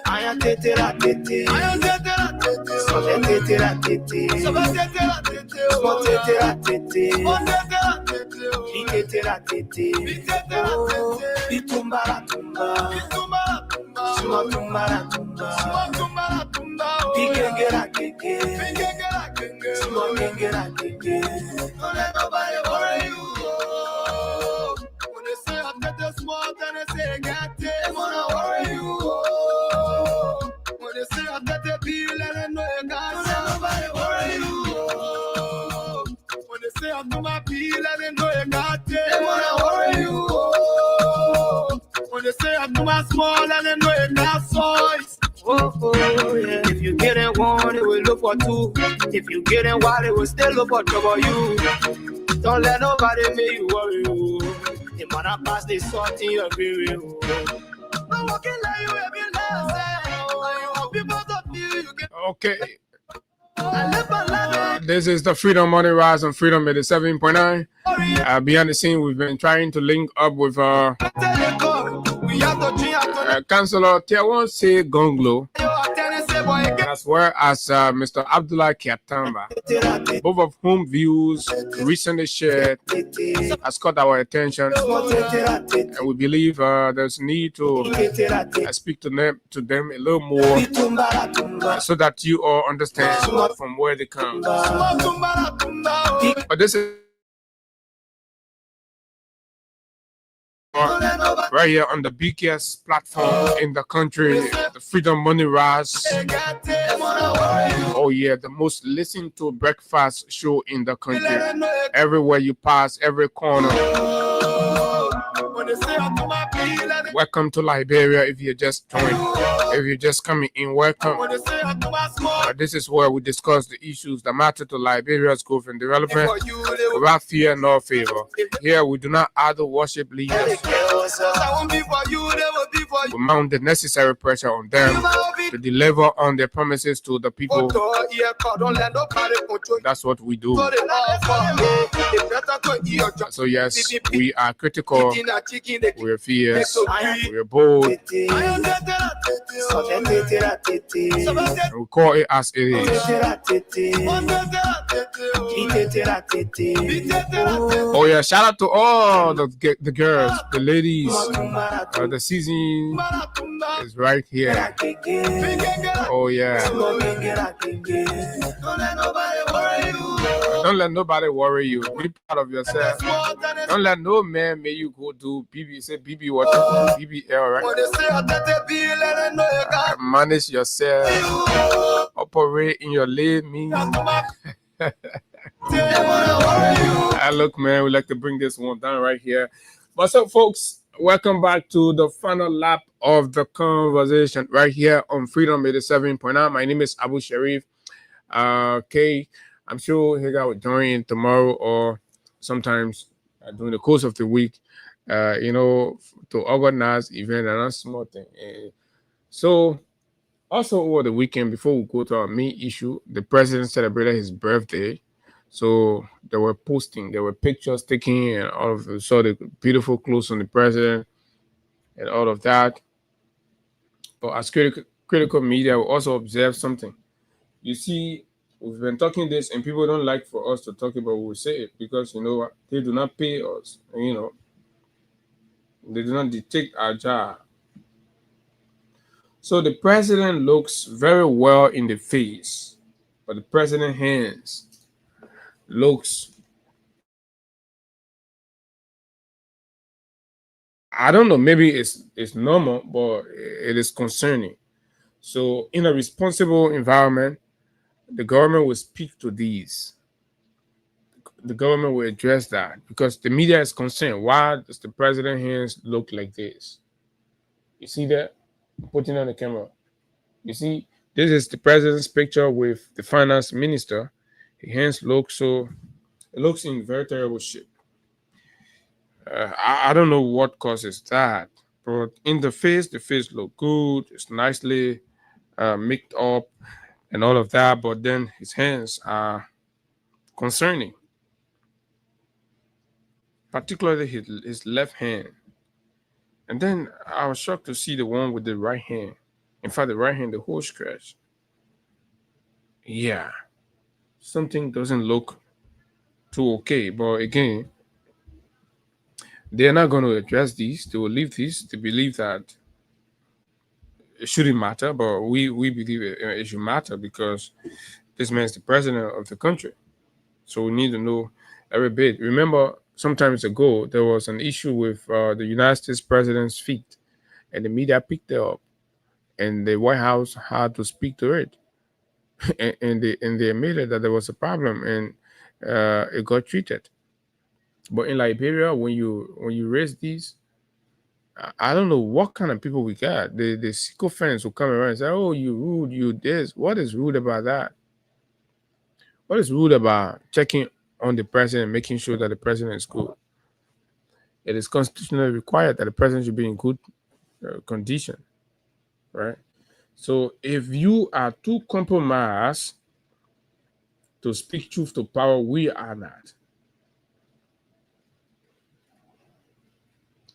I am tete la tete. I am tete la tete. So tete la tete. So tete la tete. So tete la tete. So tete la tete. Tete la tete. Tete la tete. Bitumba la tumba. Bitumba la tumba. Suma tumba la tumba. Suma tumba la tumba. Bigenge la keke. Bigenge la keke. Suma bigenge la keke. Don't let nobody worry you. When they say I'm not that smart and they say I got it, they wanna worry you. When they say I'm not that feel and I know you got it, don't nobody worry you. When they say I'm not my feel and they know you got it, they wanna worry you. When they say I'm not my small and they know you got size. Yeah. If you get it one, it will look for two. If you get it one, it will still look for trouble you. Don't let nobody make you worry you. The man that pass this sort in your real. No one can let you every last. People don't feel you can. Okay. This is the Freedom Money Rise on Freedom 87.9. Behind the scene, we've been trying to link up with Councillor Tiawonse Gonglo, as well as Mr. Abdullah Kiatamba, both of whom views recently shared has caught our attention, and we believe there's need to speak to them a little more so that you all understand from where they come. But this is right here on the biggest platform in the country, the Freedom Money Rise. Oh yeah, the most listened to breakfast show in the country. Everywhere you pass, every corner. Welcome to Liberia. If you're just joining, if you're just coming in, welcome. This is where we discuss the issues that matter to Liberia's growth and development without fear nor favor. Here we do not idle worship leaders. We mount the necessary pressure on them to deliver on their promises to the people. That's what we do. So yes, we are critical, we are fierce, we are bold, and we call it as it is. Oh yeah, shout out to all the girls, the ladies. The season is right here. Oh yeah. Don't let nobody worry you. Be proud of yourself. Don't let no man make you go do BB. Say BB what? BBL, right? Manage yourself. Operate in your lane. Look, man, we like to bring this one down right here. What's up, folks? Welcome back to the final lap of the conversation right here on Freedom 87.9. My name is Abu Sharif. Okay, I'm sure Higa will join in tomorrow or sometimes during the course of the week, to organize event and a small thing. So, also over the weekend, before we go to our main issue, the president celebrated his birthday. So they were pictures taken, and all of saw the beautiful clothes on the president and all of that. But as critical media, we also observe something. You see, we've been talking this, and people don't like for us to talk about what we say it because they do not pay us. They do not dictate our job. So the president looks very well in the face, but the president's hands looks, I don't know, maybe it's normal, but it is concerning. So in a responsible environment, the government will speak to these. The government will address that because the media is concerned. Why does the president's hands look like this? You see that? Putting on the camera. You see, this is the president's picture with the finance minister. His hands look so, it looks in very terrible shape. I don't know what causes that, but in the face look good. It's nicely mixed up and all of that, but then his hands are concerning, particularly his left hand. And then I was shocked to see the one with the right hand. In fact, the right hand, the whole scratch. Yeah, something doesn't look too okay. But again, they're not going to address these. They will leave this. They believe that it shouldn't matter, but we believe it should matter because this man is the president of the country. So we need to know every bit. Remember, some time ago, there was an issue with the United States president's feet, and the media picked it up, and the White House had to speak to it, and they admitted that there was a problem, and it got treated. But in Liberia, when you raise these, I don't know what kind of people we got. The sycophants who come around and say, "Oh, you rude, you this." What is rude about that? What is rude about checking on the president, making sure that the president is good? It is constitutionally required that the president should be in good condition, right? So if you are too compromised to speak truth to power, we are not.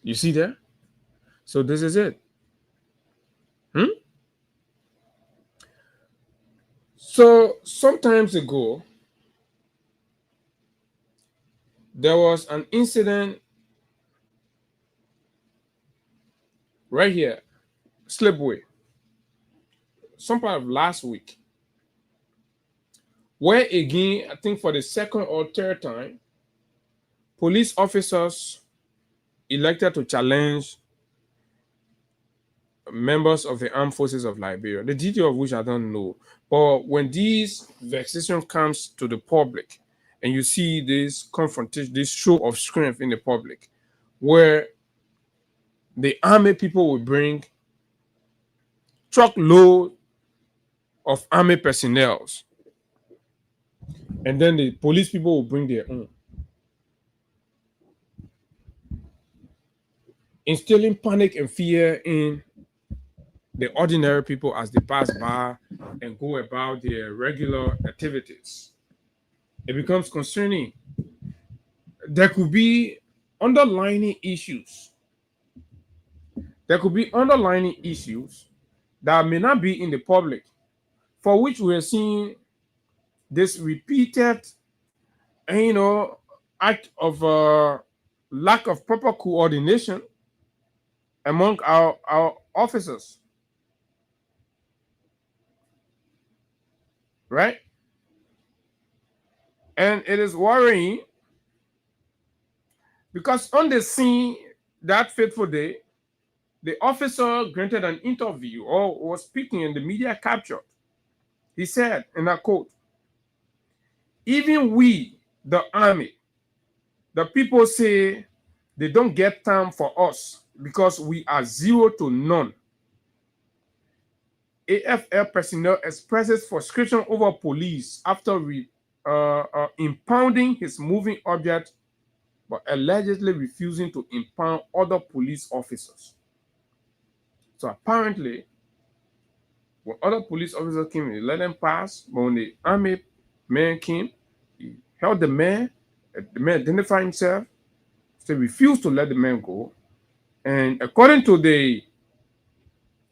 You see that? So this is it. So sometimes ago, there was an incident right here, Slipway, some part of last week, where again, I think for the second or third time, police officers elected to challenge members of the armed forces of Liberia, the detail of which I don't know. But when these vexation comes to the public, and you see this confrontation, this show of strength in the public, where the army people will bring truckload of army personnel, and then the police people will bring their own, instilling panic and fear in the ordinary people as they pass by and go about their regular activities. It becomes concerning. There could be underlying issues. There could be underlying issues that may not be in the public, for which we are seeing this repeated, act of lack of proper coordination among our officers. Right? And it is worrying because on the scene that fateful day, the officer granted an interview or was speaking and the media captured. He said, and I quote, "Even we, the army, the people say they don't get time for us because we are zero to none. AFL personnel expresses frustration over police after impounding his moving object, but allegedly refusing to impound other police officers." So apparently, when other police officers came, he let them pass. But when the army man came, he held the man identified himself, so he refused to let the man go. And according to the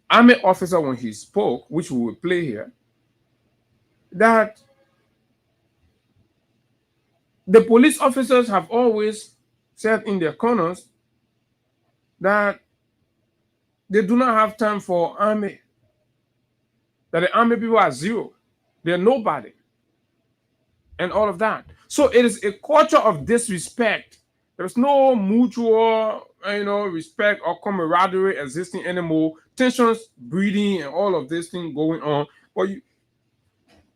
army officer when he spoke, which we will play here, that the police officers have always said in their corners that they do not have time for army, that the army people are zero, they're nobody, and all of that. So it is a culture of disrespect. There's no mutual, respect or camaraderie existing anymore. Tensions breeding and all of this thing going on. But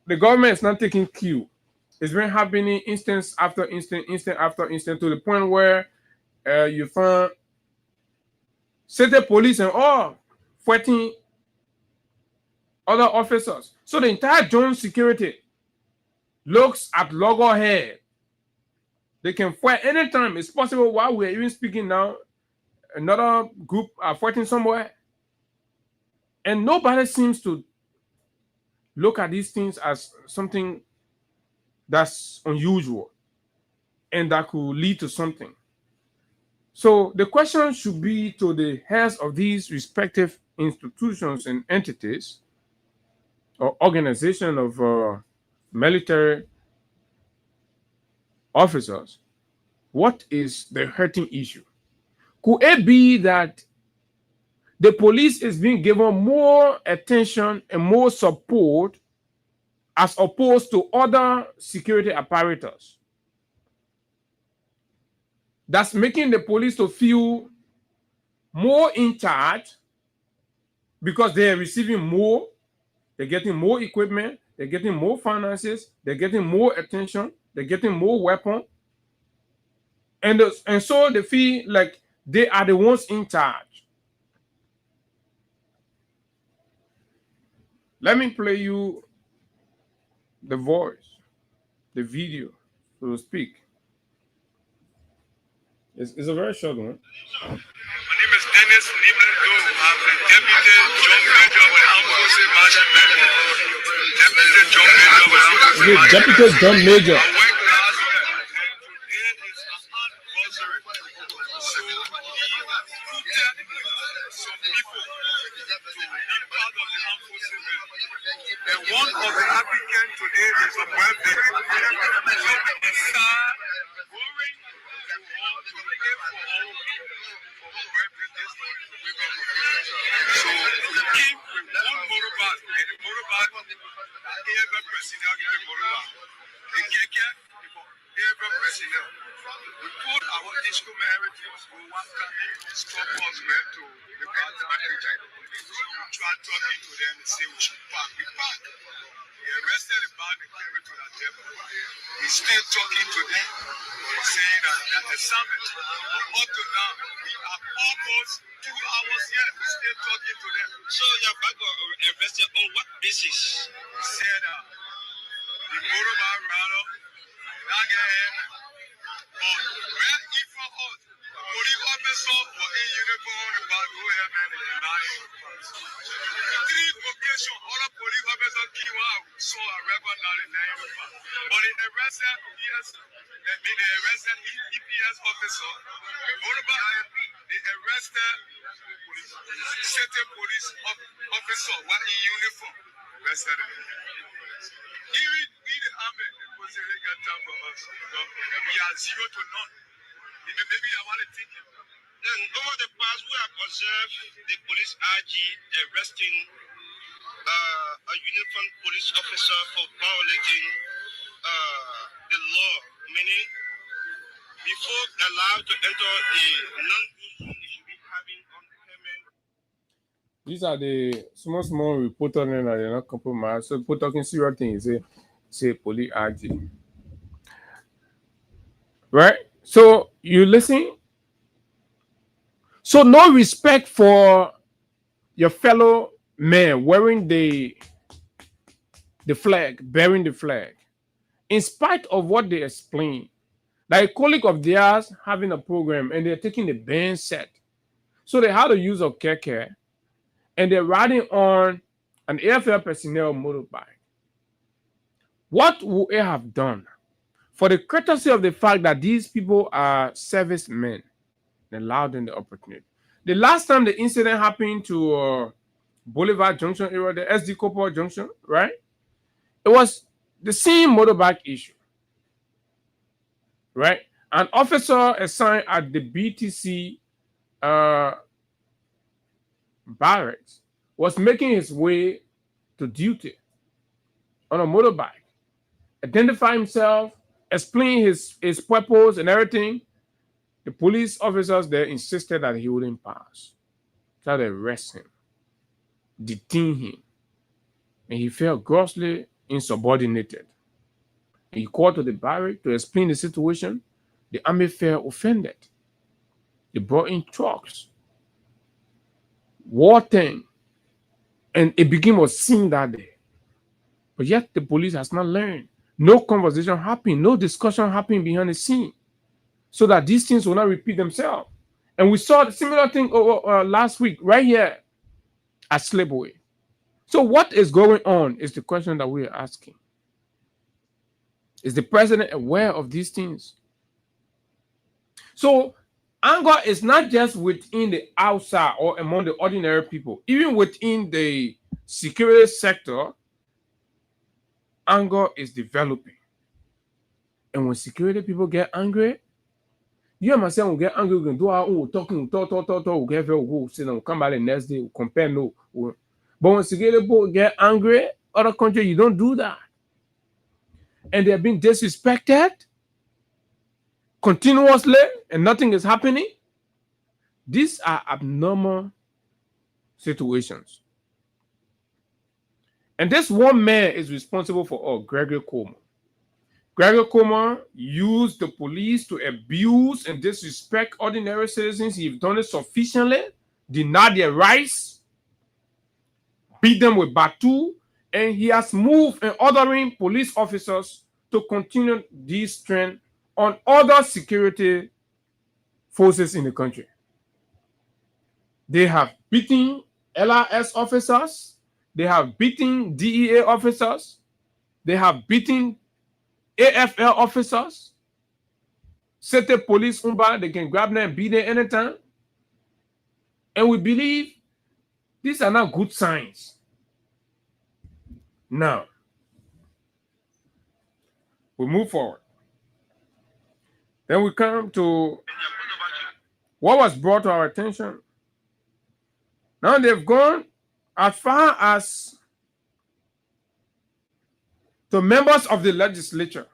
the government is not taking cue. It's been happening instance after instance, instant after instant, to the point where you find city police and all fighting other officers. So the entire Jones security looks at loggerhead. They can fight anytime. It's possible while we're even speaking now, another group are fighting somewhere. And nobody seems to look at these things as something that's unusual and that could lead to something. So the question should be to the heads of these respective institutions and entities or organization of military officers, what is the hurting issue? Could it be that the police is being given more attention and more support as opposed to other security apparatus? That's making the police to feel more in charge because they are receiving more, they're getting more equipment, they're getting more finances, they're getting more attention, they're getting more weapons. And so they feel like they are the ones in charge. Let me play you the voice, the video, so to speak. It's a very short one. My name is Dennis Nimlendo. I'm the Deputy John Major of the Armed Forces Management. Deputy John Major of the Armed Forces Management. Deputy John Major. I work last year, and today is an anniversary. So he recruited some people to be part of the Armed Forces. And one of the applicants today is a birthday. So we start going to pay for all for birthday this morning. So we came with one motorbike, and the motorbike, every personnel get a motorbike. The keke, every personnel. We put our instrument everything, so one coming, stop us, went to the battle manager. So we try talking to them and say we should park. We park. He arrested the band and carried to that depot. He's still talking to them, saying that the assignment. Up to now, we are almost 2 hours yet. We're still talking to them. So you're back arrested on what basis? He said the motorbike rider, but where he from us? Police officer for a uniform about go ahead and lying. 3 occasions, all the police officers came out, saw a record not in the uniform. But they arrested EPS officer. What about they arrested certain police officer while in uniform? Arrested him. Even we the army, because they got time for us. We are 0 to none. Maybe I want to think. Then over the past, we have observed the police RG arresting a uniformed police officer for violating the law, meaning before allowed to enter a non-good zone, they should be having on payment. These are the small reporters that are not compromised. So people talking serious things, say police RG. Right? So you listen. So no respect for your fellow man wearing the flag, bearing the flag, in spite of what they explain. Like a colleague of theirs having a program and they're taking the band set. So they had to use a keke and they're riding on an AFL personnel motorbike. What would it have done? For the courtesy of the fact that these people are servicemen, they allowed them the opportunity. The last time the incident happened to Boulevard Junction area, the SD Copper Junction, right? It was the same motorbike issue, right? An officer assigned at the BTC barracks was making his way to duty on a motorbike, identify himself, explain his purpose and everything. The police officers there insisted that he wouldn't pass. So they arrest him, detain him, and he felt grossly insubordinated. He called to the barrack to explain the situation. The army felt offended. They brought in trucks, war tank, And a beginning was seen that day. But yet the police has not learned. No conversation happened, no discussion happened behind the scene, so that these things will not repeat themselves. And we saw the similar thing last week, right here at Slipway. So what is going on is the question that we are asking. Is the president aware of these things? So anger is not just within the outside or among the ordinary people. Even within the security sector, anger is developing. And when security people get angry, you and myself will get angry, we can do our own talking, talk, we'll get very good, we'll come back the next day, we'll compare, no. But when security people get angry, other countries, you don't do that. And they're being disrespected continuously and nothing is happening. These are abnormal situations. And this one man is responsible for all, Gregory Coleman. Gregory Coleman used the police to abuse and disrespect ordinary citizens. He's done it sufficiently, denied their rights, beat them with batu, and he has moved in ordering police officers to continue this trend on other security forces in the country. They have beaten LRS officers, they have beaten DEA officers, they have beaten AFL officers. City police, they can grab them and beat them anytime. And we believe these are not good signs. Now, we move forward. Then we come to what was brought to our attention. Now they've gone as far as the members of the legislature.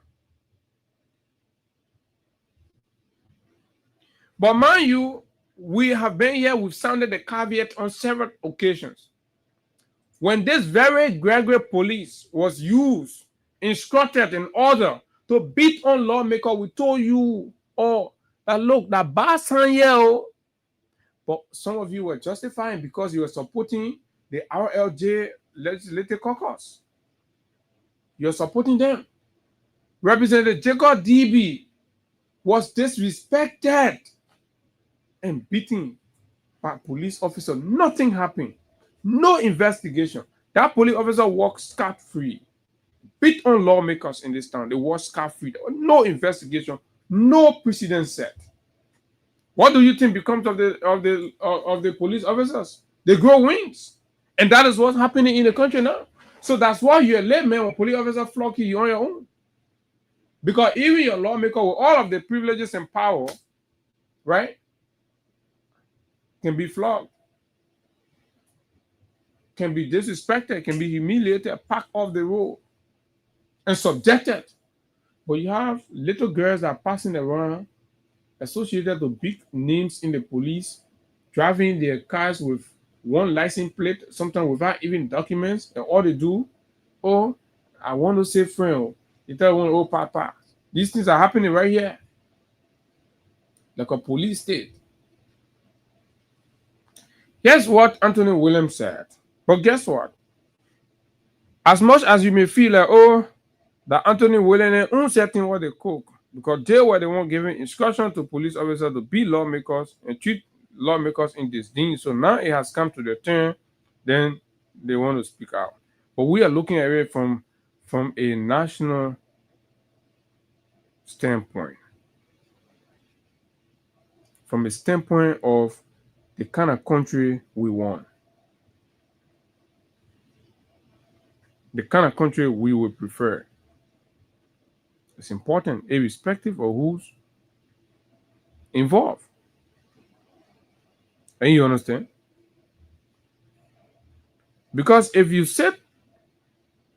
But mind you, we have been here, we've sounded the caveat on several occasions. When this very Gregory police was used, instructed in order to beat on lawmakers, we told you all that look, that bad sign here. But some of you were justifying because you were supporting the RLJ legislative caucus. You're supporting them. Representative Jacob DB was disrespected and beaten by police officer. Nothing happened. No investigation. That police officer walked scot-free. Beat on lawmakers in this town. They walked scot-free. No investigation. No precedent set. What do you think becomes of the police officers? They grow wings. And that is what's happening in the country now. So that's why you're a layman when police officers flock you on your own. Because even your lawmaker with all of the privileges and power, right, can be flogged, can be disrespected, can be humiliated, packed off the road, and subjected. But you have little girls that are passing around associated with big names in the police, driving their cars with one license plate, sometimes without even documents, and all they do, oh, I want to say friend. You tell one, oh, papa. These things are happening right here. Like a police state. Here's what Anthony Williams said. But guess what? As much as you may feel like, oh, that Anthony Williams ain't certain what they cook, because they were the one giving instruction to police officers to beat lawmakers and treat lawmakers in disdain. So now it has come to their turn, then they want to speak out. But we are looking at it from a national standpoint. From a standpoint of the kind of country we want. The kind of country we would prefer. It's important, irrespective of who's involved. And you understand? Because if you sit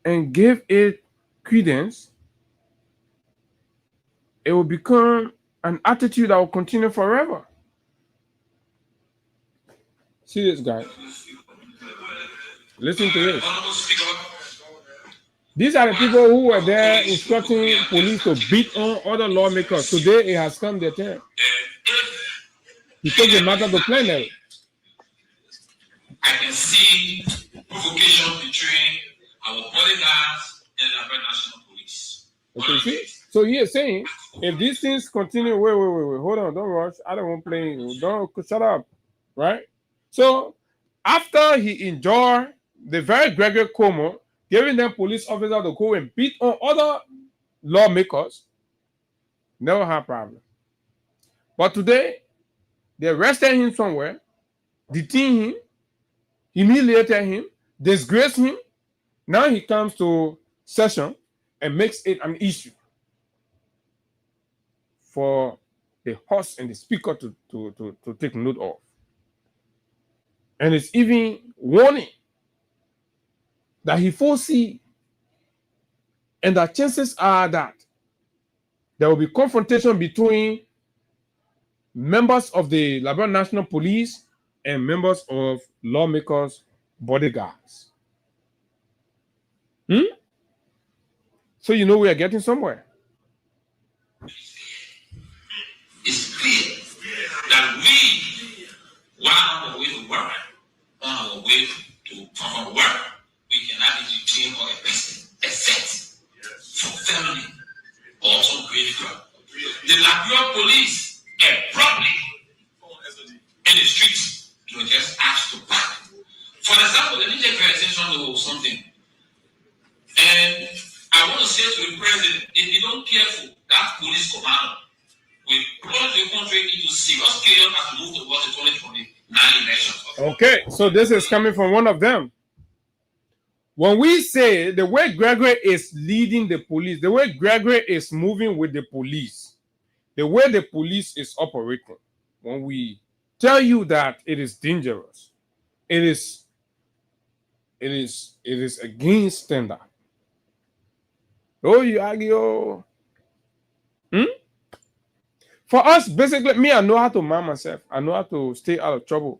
and give it credence, it will become an attitude that will continue forever. See this, guys. Listen to this. These are the people who were there instructing police to beat on other lawmakers. Today, it has come their turn. You take the matter to plenary. I can see provocation between our bodyguards and the National Police. Okay, see? So he is saying, if these things continue, wait, hold on, don't rush. I don't want playing. Don't shut up, right? So after he enjoyed the very Gregory Cuomo giving them police officers to go and beat on other lawmakers, never had problem. But today, they arrested him somewhere, detained him, humiliated him, disgraced him. Now he comes to session and makes it an issue for the host and the speaker to take note of. And it's even warning that he foresee, and the chances are that there will be confrontation between members of the Liberia National Police and members of lawmakers' bodyguards. So you know we are getting somewhere. It's clear that we, while on our way to work, on our way to perform work, we cannot be detained or a person, except for felony or some grave crime. The Liberia police abruptly in the streets, just asked to back. For example, let me take your attention to something. And I want to say to the president, if you don't careful, that police commander will plunge the country into serious chaos as we move towards the 2029 elections. Okay, so this is coming from one of them. When we say the way Gregory is leading the police, the way Gregory is moving with the police, the way the police is operating, when we tell you that it is dangerous, it is against standard. Oh, you argue. For us, basically, me, I know how to mind myself. I know how to stay out of trouble.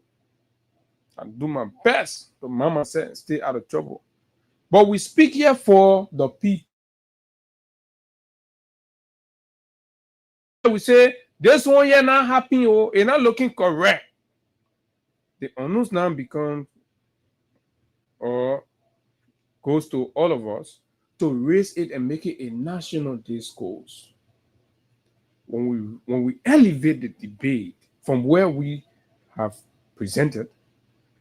I do my best to mind myself and stay out of trouble. But we speak here for the people. We say, this one here not happening, oh, it's not looking correct. The onus now becomes, or goes to all of us, to raise it and make it a national discourse. When we elevate the debate from where we have presented,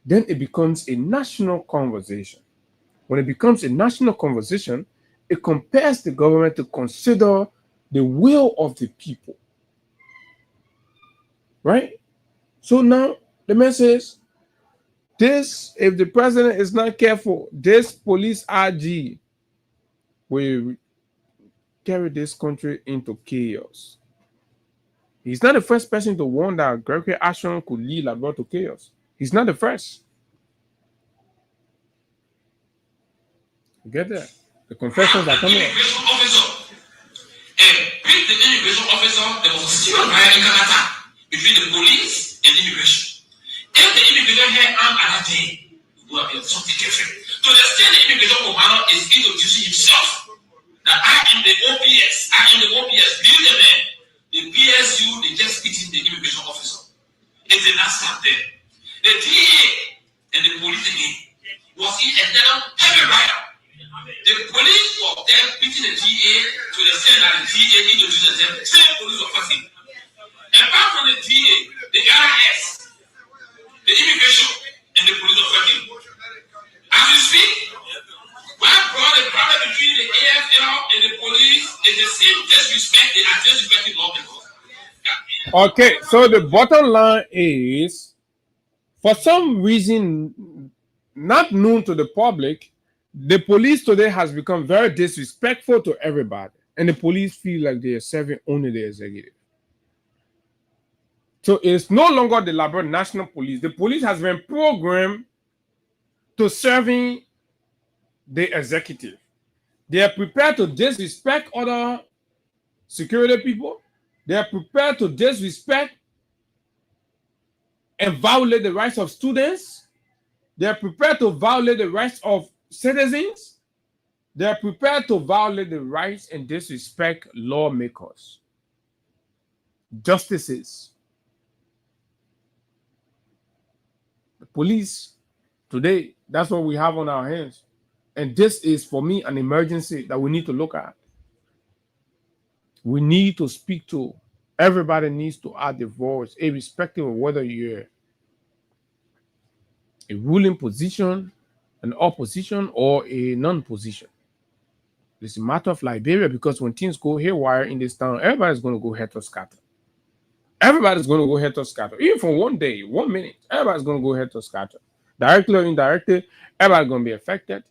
then it becomes a national conversation. When it becomes a national conversation, it compels the government to consider the will of the people. Right? So now the message, this, if the president is not careful, this police RG will carry this country into chaos. He's not the first person to warn that Gregory action could lead Liberia to chaos. He's not the first. You get that? The confessions are coming up. The immigration officer, there was a serious riot in Canada between the police and immigration. If the immigration had armed at that day, it would have been something different. To the extent the immigration commander is introducing himself, that I am the OPS, build the man. The PSU, they just beating the immigration officer. It did not stop there. The DA and the police again was in another heavy riot. The police were there beating the DA to the extent that the DA introduced themselves. Same police were fighting. Apart from the DA, the IRS, the immigration, and the police were fighting. As you speak, what brought the problem between the AFL and the police is the same disrespect they are disrespecting lawmakers. Okay, so the bottom line is, for some reason not known to the public, the police today has become very disrespectful to everybody, and the police feel like they are serving only the executive. So it's no longer the Liberia National Police. The police has been programmed to serving the executive. They are prepared to disrespect other security people. They are prepared to disrespect and violate the rights of students. They are prepared to violate the rights of citizens. They are prepared to violate the rights and disrespect lawmakers, justices. The police today That's what we have on our hands. And this is, for me, an emergency that we need to look at. We need to speak to. Everybody needs to add their voice, irrespective of whether you're a ruling position, an opposition, or a non-position. It's a matter of Liberia, because when things go haywire in this town, everybody's going to go helter-skelter. Everybody's going to go helter-skelter. Even for 1 day, 1 minute, everybody's going to go helter-skelter. Directly or indirectly, everybody's going to be affected.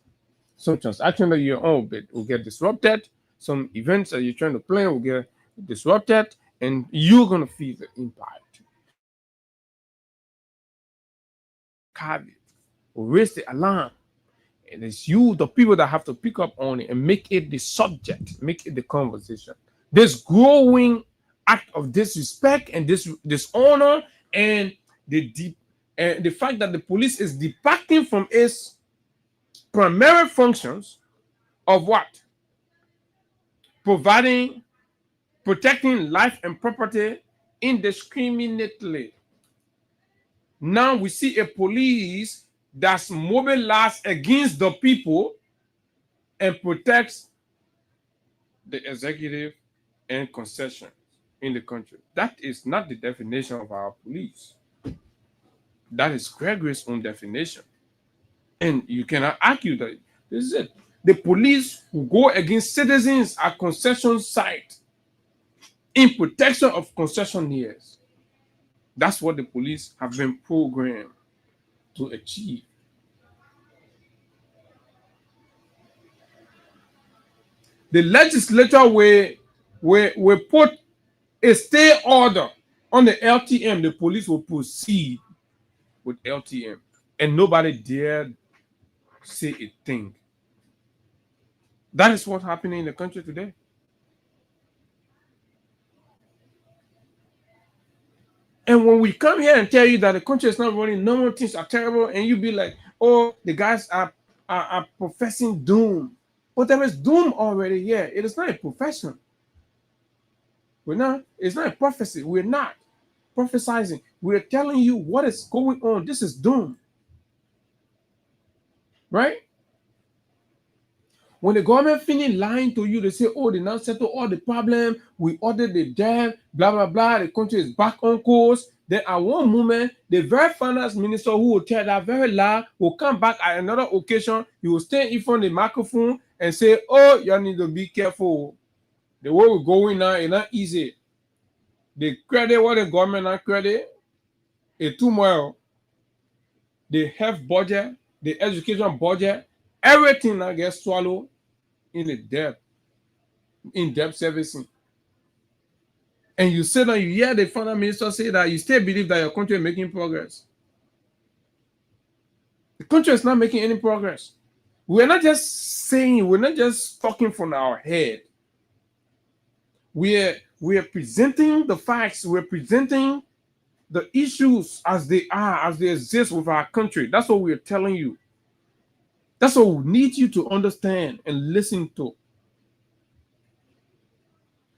Some transaction that you're on will get disrupted. Some events that you're trying to plan will get disrupted, and you're going to feel the impact. Caveat will raise the alarm. And it's you, the people, that have to pick up on it and make it the subject, make it the conversation. This growing act of disrespect and dishonor, and the fact that the police is departing from its primary functions of what? Protecting life and property indiscriminately. Now we see a police that's mobilized against the people and protects the executive and concessions in the country. That is not the definition of our police. That is Gregory's own definition. And you cannot argue that this is it. The police who go against citizens at concession sites in protection of concessionaires. That's what the police have been programmed to achieve. The legislature will put a stay order on the LTM. The police will proceed with LTM, and nobody dared say a thing. That is what's happening in the country today. And when we come here and tell you that the country is not running, normal things are terrible, and you be like, oh, the guys are professing doom. But there is doom already here. It is not a profession. It's not a prophecy. We're not prophesizing. We're telling you what is going on. This is doom. Right? When the government finish lying to you, they say, oh, they now settle all the problem. We ordered the debt, blah, blah, blah. The country is back on course. Then at one moment, the very finance minister who will tell that very lie will come back at another occasion. He will stand in front of the microphone and say, oh, you need to be careful. The way we're going now is not easy. The credit, what the government not credit, is turmoil. The health budget, the education budget, everything now gets swallowed in the debt, in debt servicing. And you say that you hear the finance minister say that you still believe that your country is making progress. The country is not making any progress. We're not just saying, we're not just talking from our head. We're presenting the facts, we're presenting the issues as they are, as they exist with our country. That's what we're telling you. That's what we need you to understand and listen to.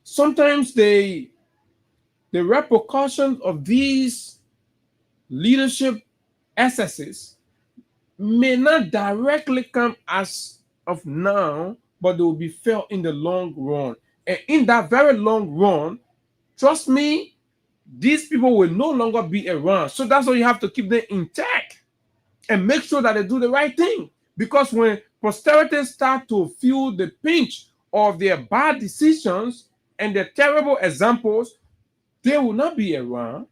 Sometimes the repercussions of these leadership excesses may not directly come as of now, but they will be felt in the long run. And in that very long run, trust me, these people will no longer be around. So that's why you have to keep them intact and make sure that they do the right thing. Because when posterity start to feel the pinch of their bad decisions and their terrible examples, they will not be around.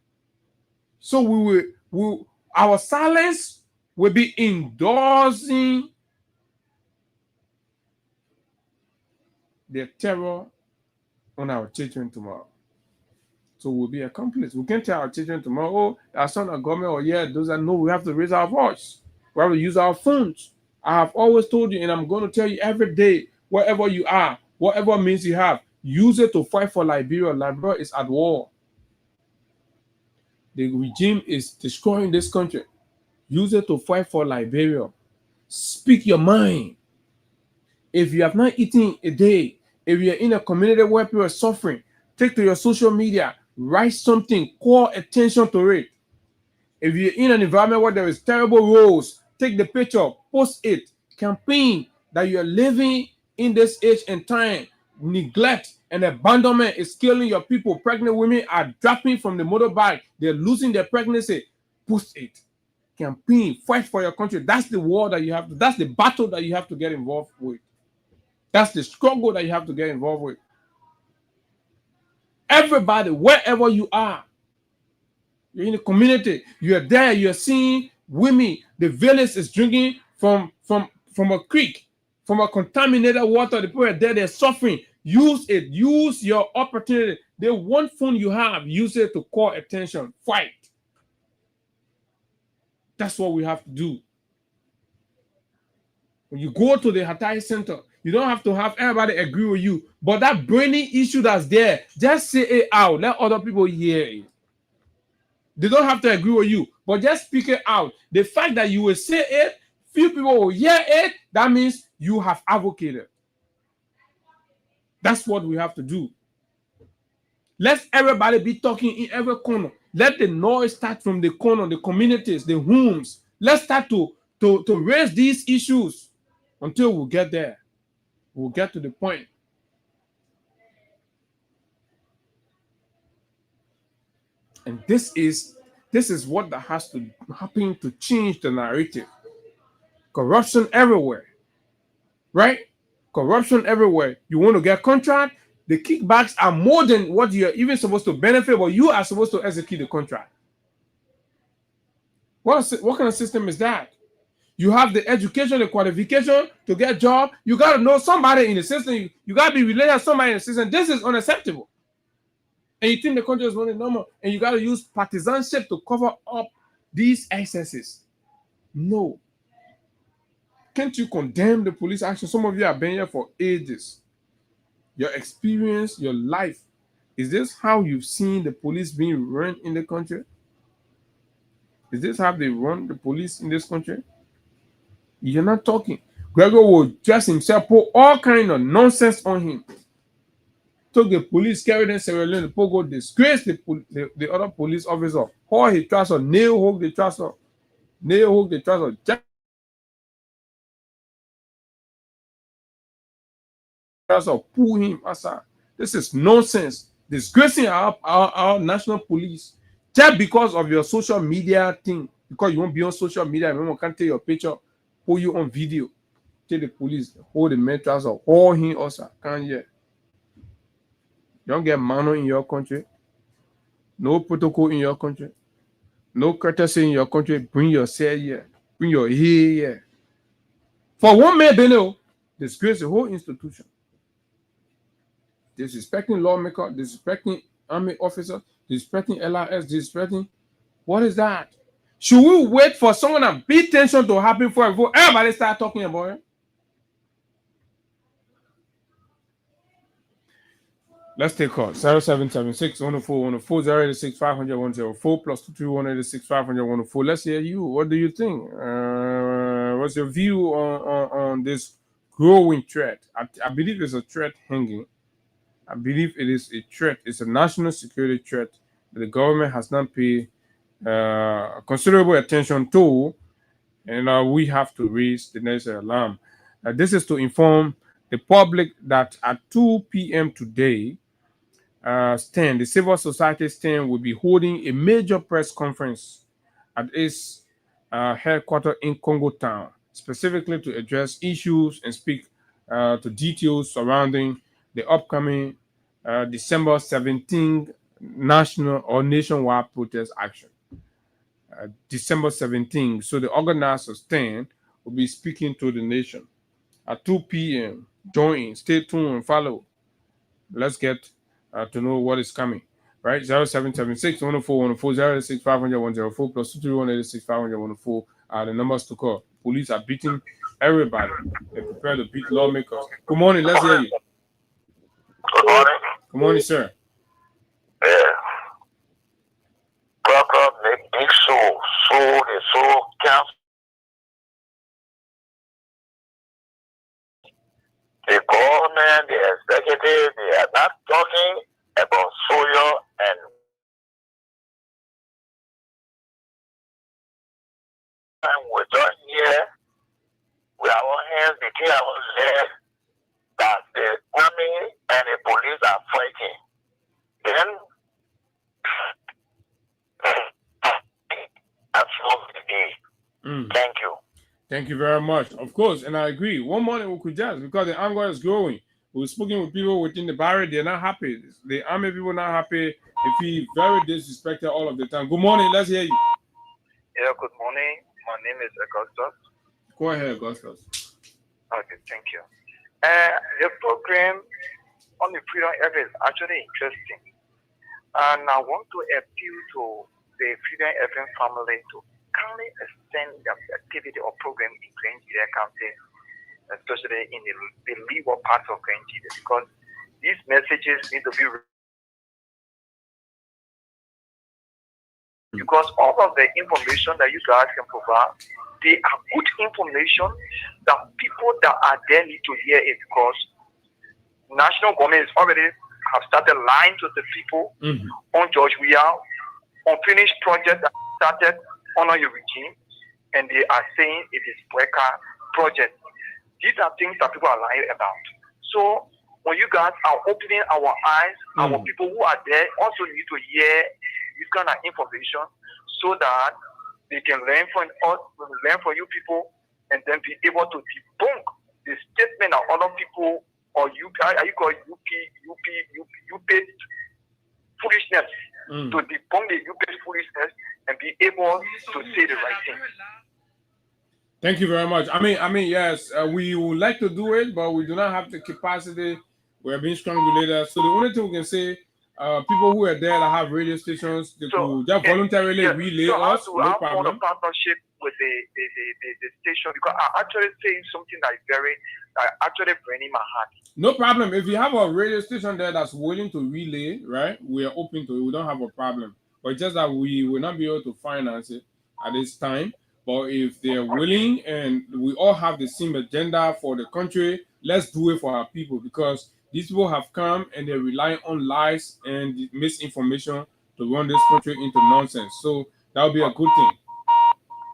So our silence will be endorsing their terror on our children tomorrow. So we'll be accomplices. We can't tell our children tomorrow, oh, our son are government, or yeah, those that know we have to raise our voice. We have to use our phones. I have always told you, and I'm going to tell you every day, wherever you are, whatever means you have, use it to fight for Liberia. Liberia is at war. The regime is destroying this country. Use it to fight for Liberia. Speak your mind. If you have not eaten a day, if you're in a community where people are suffering, take to your social media, write something, call attention to it. If you're in an environment where there is terrible roads, take the picture, post it, campaign that you are living in this age and time. Neglect and abandonment is killing your people. Pregnant women are dropping from the motorbike. They're losing their pregnancy. Post it. Campaign. Fight for your country. That's the war that you have to, that's the battle that you have to get involved with. That's the struggle that you have to get involved with. Everybody, wherever you are, you're in the community, you're there, you're seeing women, the village is drinking from a creek, from a contaminated water. The people are there, they're suffering. Use it. Use your opportunity. The one phone you have, use it to call attention. Fight. That's what we have to do. When you go to the Hatay Center, you don't have to have everybody agree with you. But that burning issue that's there, just say it out. Let other people hear it. They don't have to agree with you, but just speak it out. The fact that you will say it, few people will hear it, that means you have advocated. That's what we have to do. Let everybody be talking in every corner. Let the noise start from the corner, the communities, the homes. Let's start to raise these issues until we get there. We'll get to the point. And this is what that has to happen to change the narrative. Corruption everywhere, right? Corruption everywhere. You want to get contract, the kickbacks are more than what you're even supposed to benefit, but you are supposed to execute the contract. What kind of system is that? You have the education, the qualification to get a job. You got to know somebody in the system. You got to be related to somebody in the system. This is unacceptable. And you think the country is running normal, and you got to use partisanship to cover up these excesses. No. Can't you condemn the police action? Some of you have been here for ages. Your experience, your life. Is this how you've seen the police being run in the country? Is this how they run the police in this country? You're not talking. Gregor will dress himself, put all kind of nonsense on him. Took the police, carried in Sierra Leone, the Pogo, disgraced the other police officer, haul his trouser, nail hook the trouser, pull him aside. This is nonsense. Disgracing our national police just because of your social media thing. Because you won't be on social media, everyone can't take your picture, pull you on video. Take the police, hold the man trouser, haul him also. Can't hear. You don't get mano in your country. No protocol in your country. No courtesy in your country. Bring yourself here. Bring your hair here. For one man, Beno, disgrace the whole institution. Disrespecting lawmaker, disrespecting army officer, disrespecting LRS, disrespecting. What is that? Should we wait for someone to big tension to happen before everybody start talking about it? Let's take call 0776 104 104 086 500 104 plus 22 186 500 104. Let's hear you. What do you think? What's your view on this growing threat? I believe it's a threat hanging. I believe it is a threat. It's a national security threat that the government has not paid considerable attention to, and we have to raise the necessary alarm. This is to inform the public that at 2 p.m. today, the civil society stand will be holding a major press conference at its headquarters in Congo Town, specifically to address issues and speak to details surrounding the upcoming December 17th national or nationwide protest action. December 17th. So the organizers stand will be speaking to the nation at 2 p.m. Join, stay tuned and follow. Let's get to know what is coming. Right? 0776 104 104 086 500 104 plus 23186 500 104 are the numbers to call. Police are beating everybody. They prepare to beat lawmakers. Good morning. Let's hear you. Good morning. Good morning, sir. Yeah. Proper make so council. The government, the executive, they are not talking about soil and we don't hear Thank you. Thank you very much. Of course, and I agree. One morning we could just, because the anger is growing. We're speaking with people within the barrier, they're not happy. The army people not happy. They feel very disrespected all of the time. Good morning, let's hear you. Yeah, good morning. My name is Augustus. Go ahead, Augustus. Okay, thank you. The program on the Freedom FM is actually interesting. And I want to appeal to the Freedom FM family to kindly extend the activity or program in Nigeria County, especially in the legal part of Nigeria, because these messages need to be because all of the information that you guys can provide, they are good information that people that are there need to hear it, because national government is already have started lying to the people on George Weah, unfinished project that started under your regime, and they are saying it is Breaker project. These are things that people are lying about. So when you guys are opening our eyes, our people who are there also need to hear this kind of information so that they can learn from us, learn from you people, and then be able to debunk the statement of other people or you call UP foolishness, to debunk the UP foolishness and be able to say the right thing. Thank you very much. I mean, yes, we would like to do it, but we do not have the capacity. We're being strong leaders. So the only thing we can say, people who are there that have radio stations, they could just voluntarily relay us. No problem. A partnership with the station, because I actually saying something that is very actually burning my heart. No problem. If you have a radio station there that's willing to relay, right? We are open to it. We don't have a problem. But just that we will not be able to finance it at this time. But if they're willing and we all have the same agenda for the country, let's do it for our people, because these people have come and they rely on lies and misinformation to run this country into nonsense. So that would be a good thing.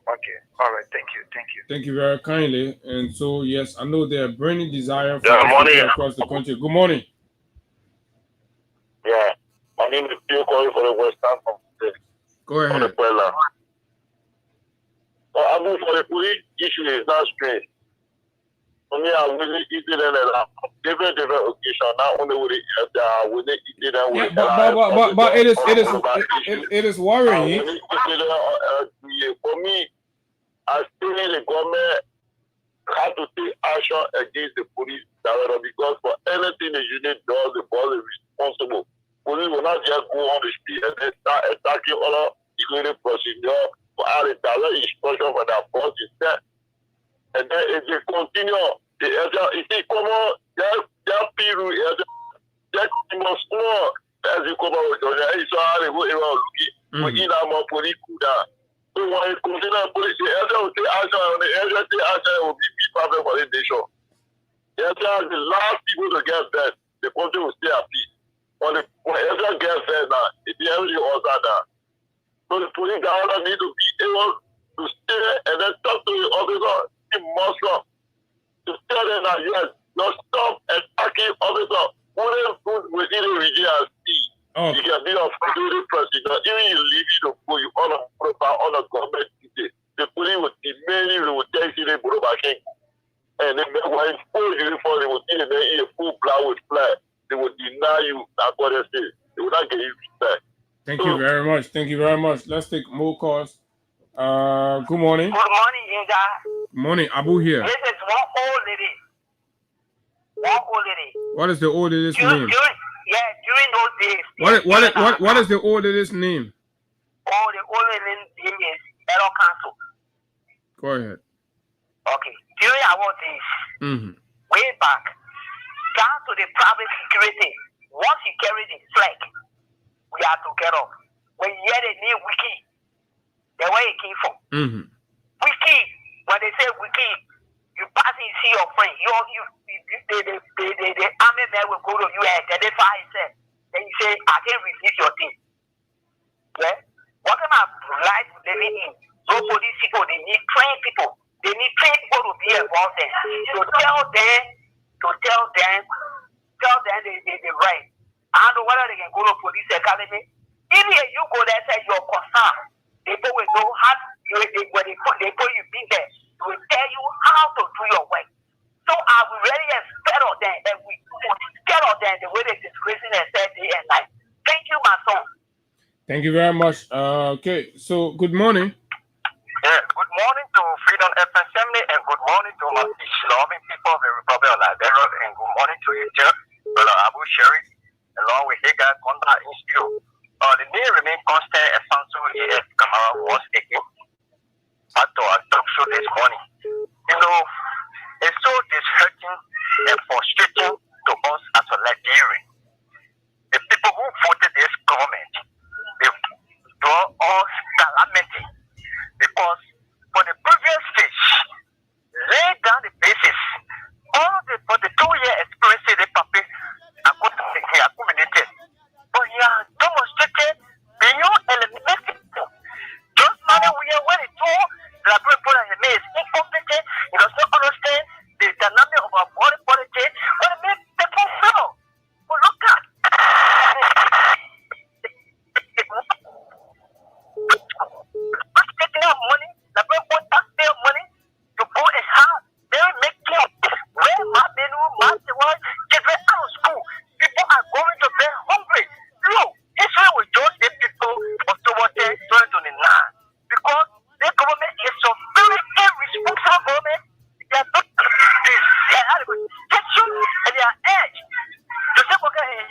Okay. All right. Thank you. Thank you very kindly. And so, yes, I know they're burning desire for across the country. Good morning. Yeah. My name is Pio calling for the Western from the state. Go ahead. I mean, for the police issue is not strange. For me, I really easy than different occasion. Not only with it easy than with but it is worrying. For me, I still need the government have to take action against the police director, because for anything the unit does, the boss is responsible. Police will not just go on the street and then start attacking other security procedure for our direct instruction for their boss is set. And then if they continue, you see, come on, that people, that small as you come out with your so how they go around looking, we eat more police down. So when you continue police, the area will take action, and the area take action will be problem for the nation. The area is the last people to get fed, the country will stay at peace. When Ezra gets fed now, it's the every order now. So the police governor need to be able to stay and then talk to the officer in Moscow to tell them that yes, now stop attacking officer. Wouldn't put within the region and see. You can be a security president. Even you leave it to go, you on a government duty. The police will demand you, they will tell you they put back in. And then when it's full uniform, they will see them in a full blood with flag. They will deny you that what they say. They will not give you respect. Thank you very much. Thank you very much. Let's take more calls. Good morning. Good morning, Inga. Good morning, Abu here. This is one old lady. What is the old lady's name? During those days. What is the old lady's name? Oh, the old lady's name is Error Council. Go ahead. Okay. During our days, way back, down to the private security, once you carry the flag, we have to get up. When you hear the name Wiki, the way it came from. Wiki, when they say Wiki, you pass and see your friend. The army man will go to you and identify himself. Then you say, I can release your thing. Yeah? What kind of life living in? Those police people, they need trained people. They need trained people to be involved in. So tell them the right. I don't know whether they can go to police academy. If you go there and say you're concerned, people will know how when they put you be there, they will tell you how to do your work. So I will really scared of them, and we scared of them the way they disgracing themselves day and night. Thank you, my son. Thank you very much. Okay, so good morning. Yeah, good morning to Freedom FM Assembly, and good morning to my loving people of the Republic of Liberia, and good morning to you, Brother Abu Sharif, along with Higa Konda Institute. The name remain constant as Sansu AF Kamara once again. But to our talk show this morning, you know, it's so disheartening and frustrating to us as a Liberian. The people who voted this government, they draw us calamity because for the previous stage, lay down the basis. For the 2-year experience they accumulated. But he has demonstrated beyond eliminating. Just money we are when it told the people that he made is incompetent. He does not understand the dynamic of our body politic. But it makes people feel. But look at taking out money, the people taxpayer money to go a house. They make kids. Where my menu, my wife, children out of school. People are going to bed hungry. Look, Israel will judge the people of October 10, 2029. Because the government is a very irresponsible government. They are not protection and they are edge. Joseph Boga is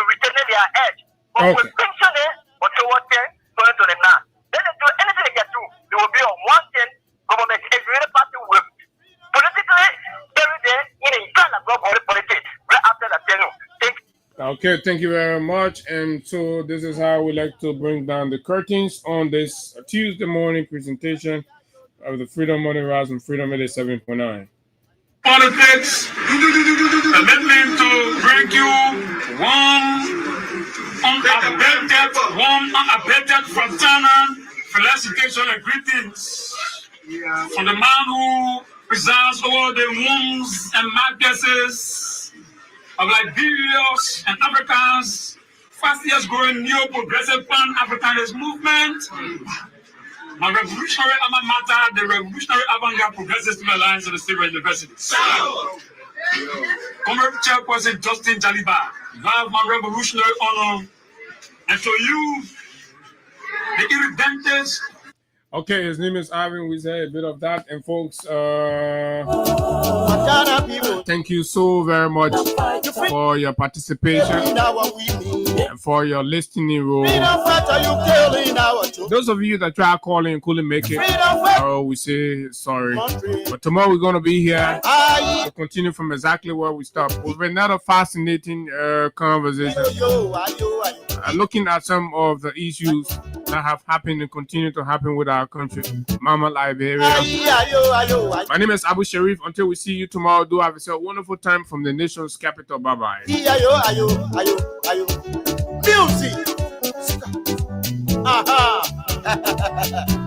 retaining their edge. But with pension October 10, 2029. Then they do anything they can do. They will be on one thing. Government is really party with politically very there in a kind of politics right after that. Okay, thank you very much. And so this is how we like to bring down the curtains on this Tuesday morning presentation of the Freedom Morning Rise and Freedom 87.9. Politics, commitment to bring you one unabated fraternal felicitation and greetings from the man who presides over the wombs and marquesses of Liberians and Africans, fastest growing neo-progressive pan-Africanist movement, my revolutionary alma mater, the Revolutionary Avant-Garde Progressive Student Alliance of the State University. Comrade Chairperson Justin Jaliba, you have my revolutionary honor, and so you, the irredentist. Okay, his name is Ivan. We say a bit of that. And folks, thank you so very much for your participation and for your listening role. Those of you that try calling and couldn't make it, we say sorry. But tomorrow we're going to be here to continue from exactly where we stopped with another fascinating conversation. Looking at some of the issues that have happened and continue to happen with our country, Mama Liberia. My name is Abu Sharif. Until we see you tomorrow, do have yourself a wonderful time from the nation's capital. Bye-bye. Music.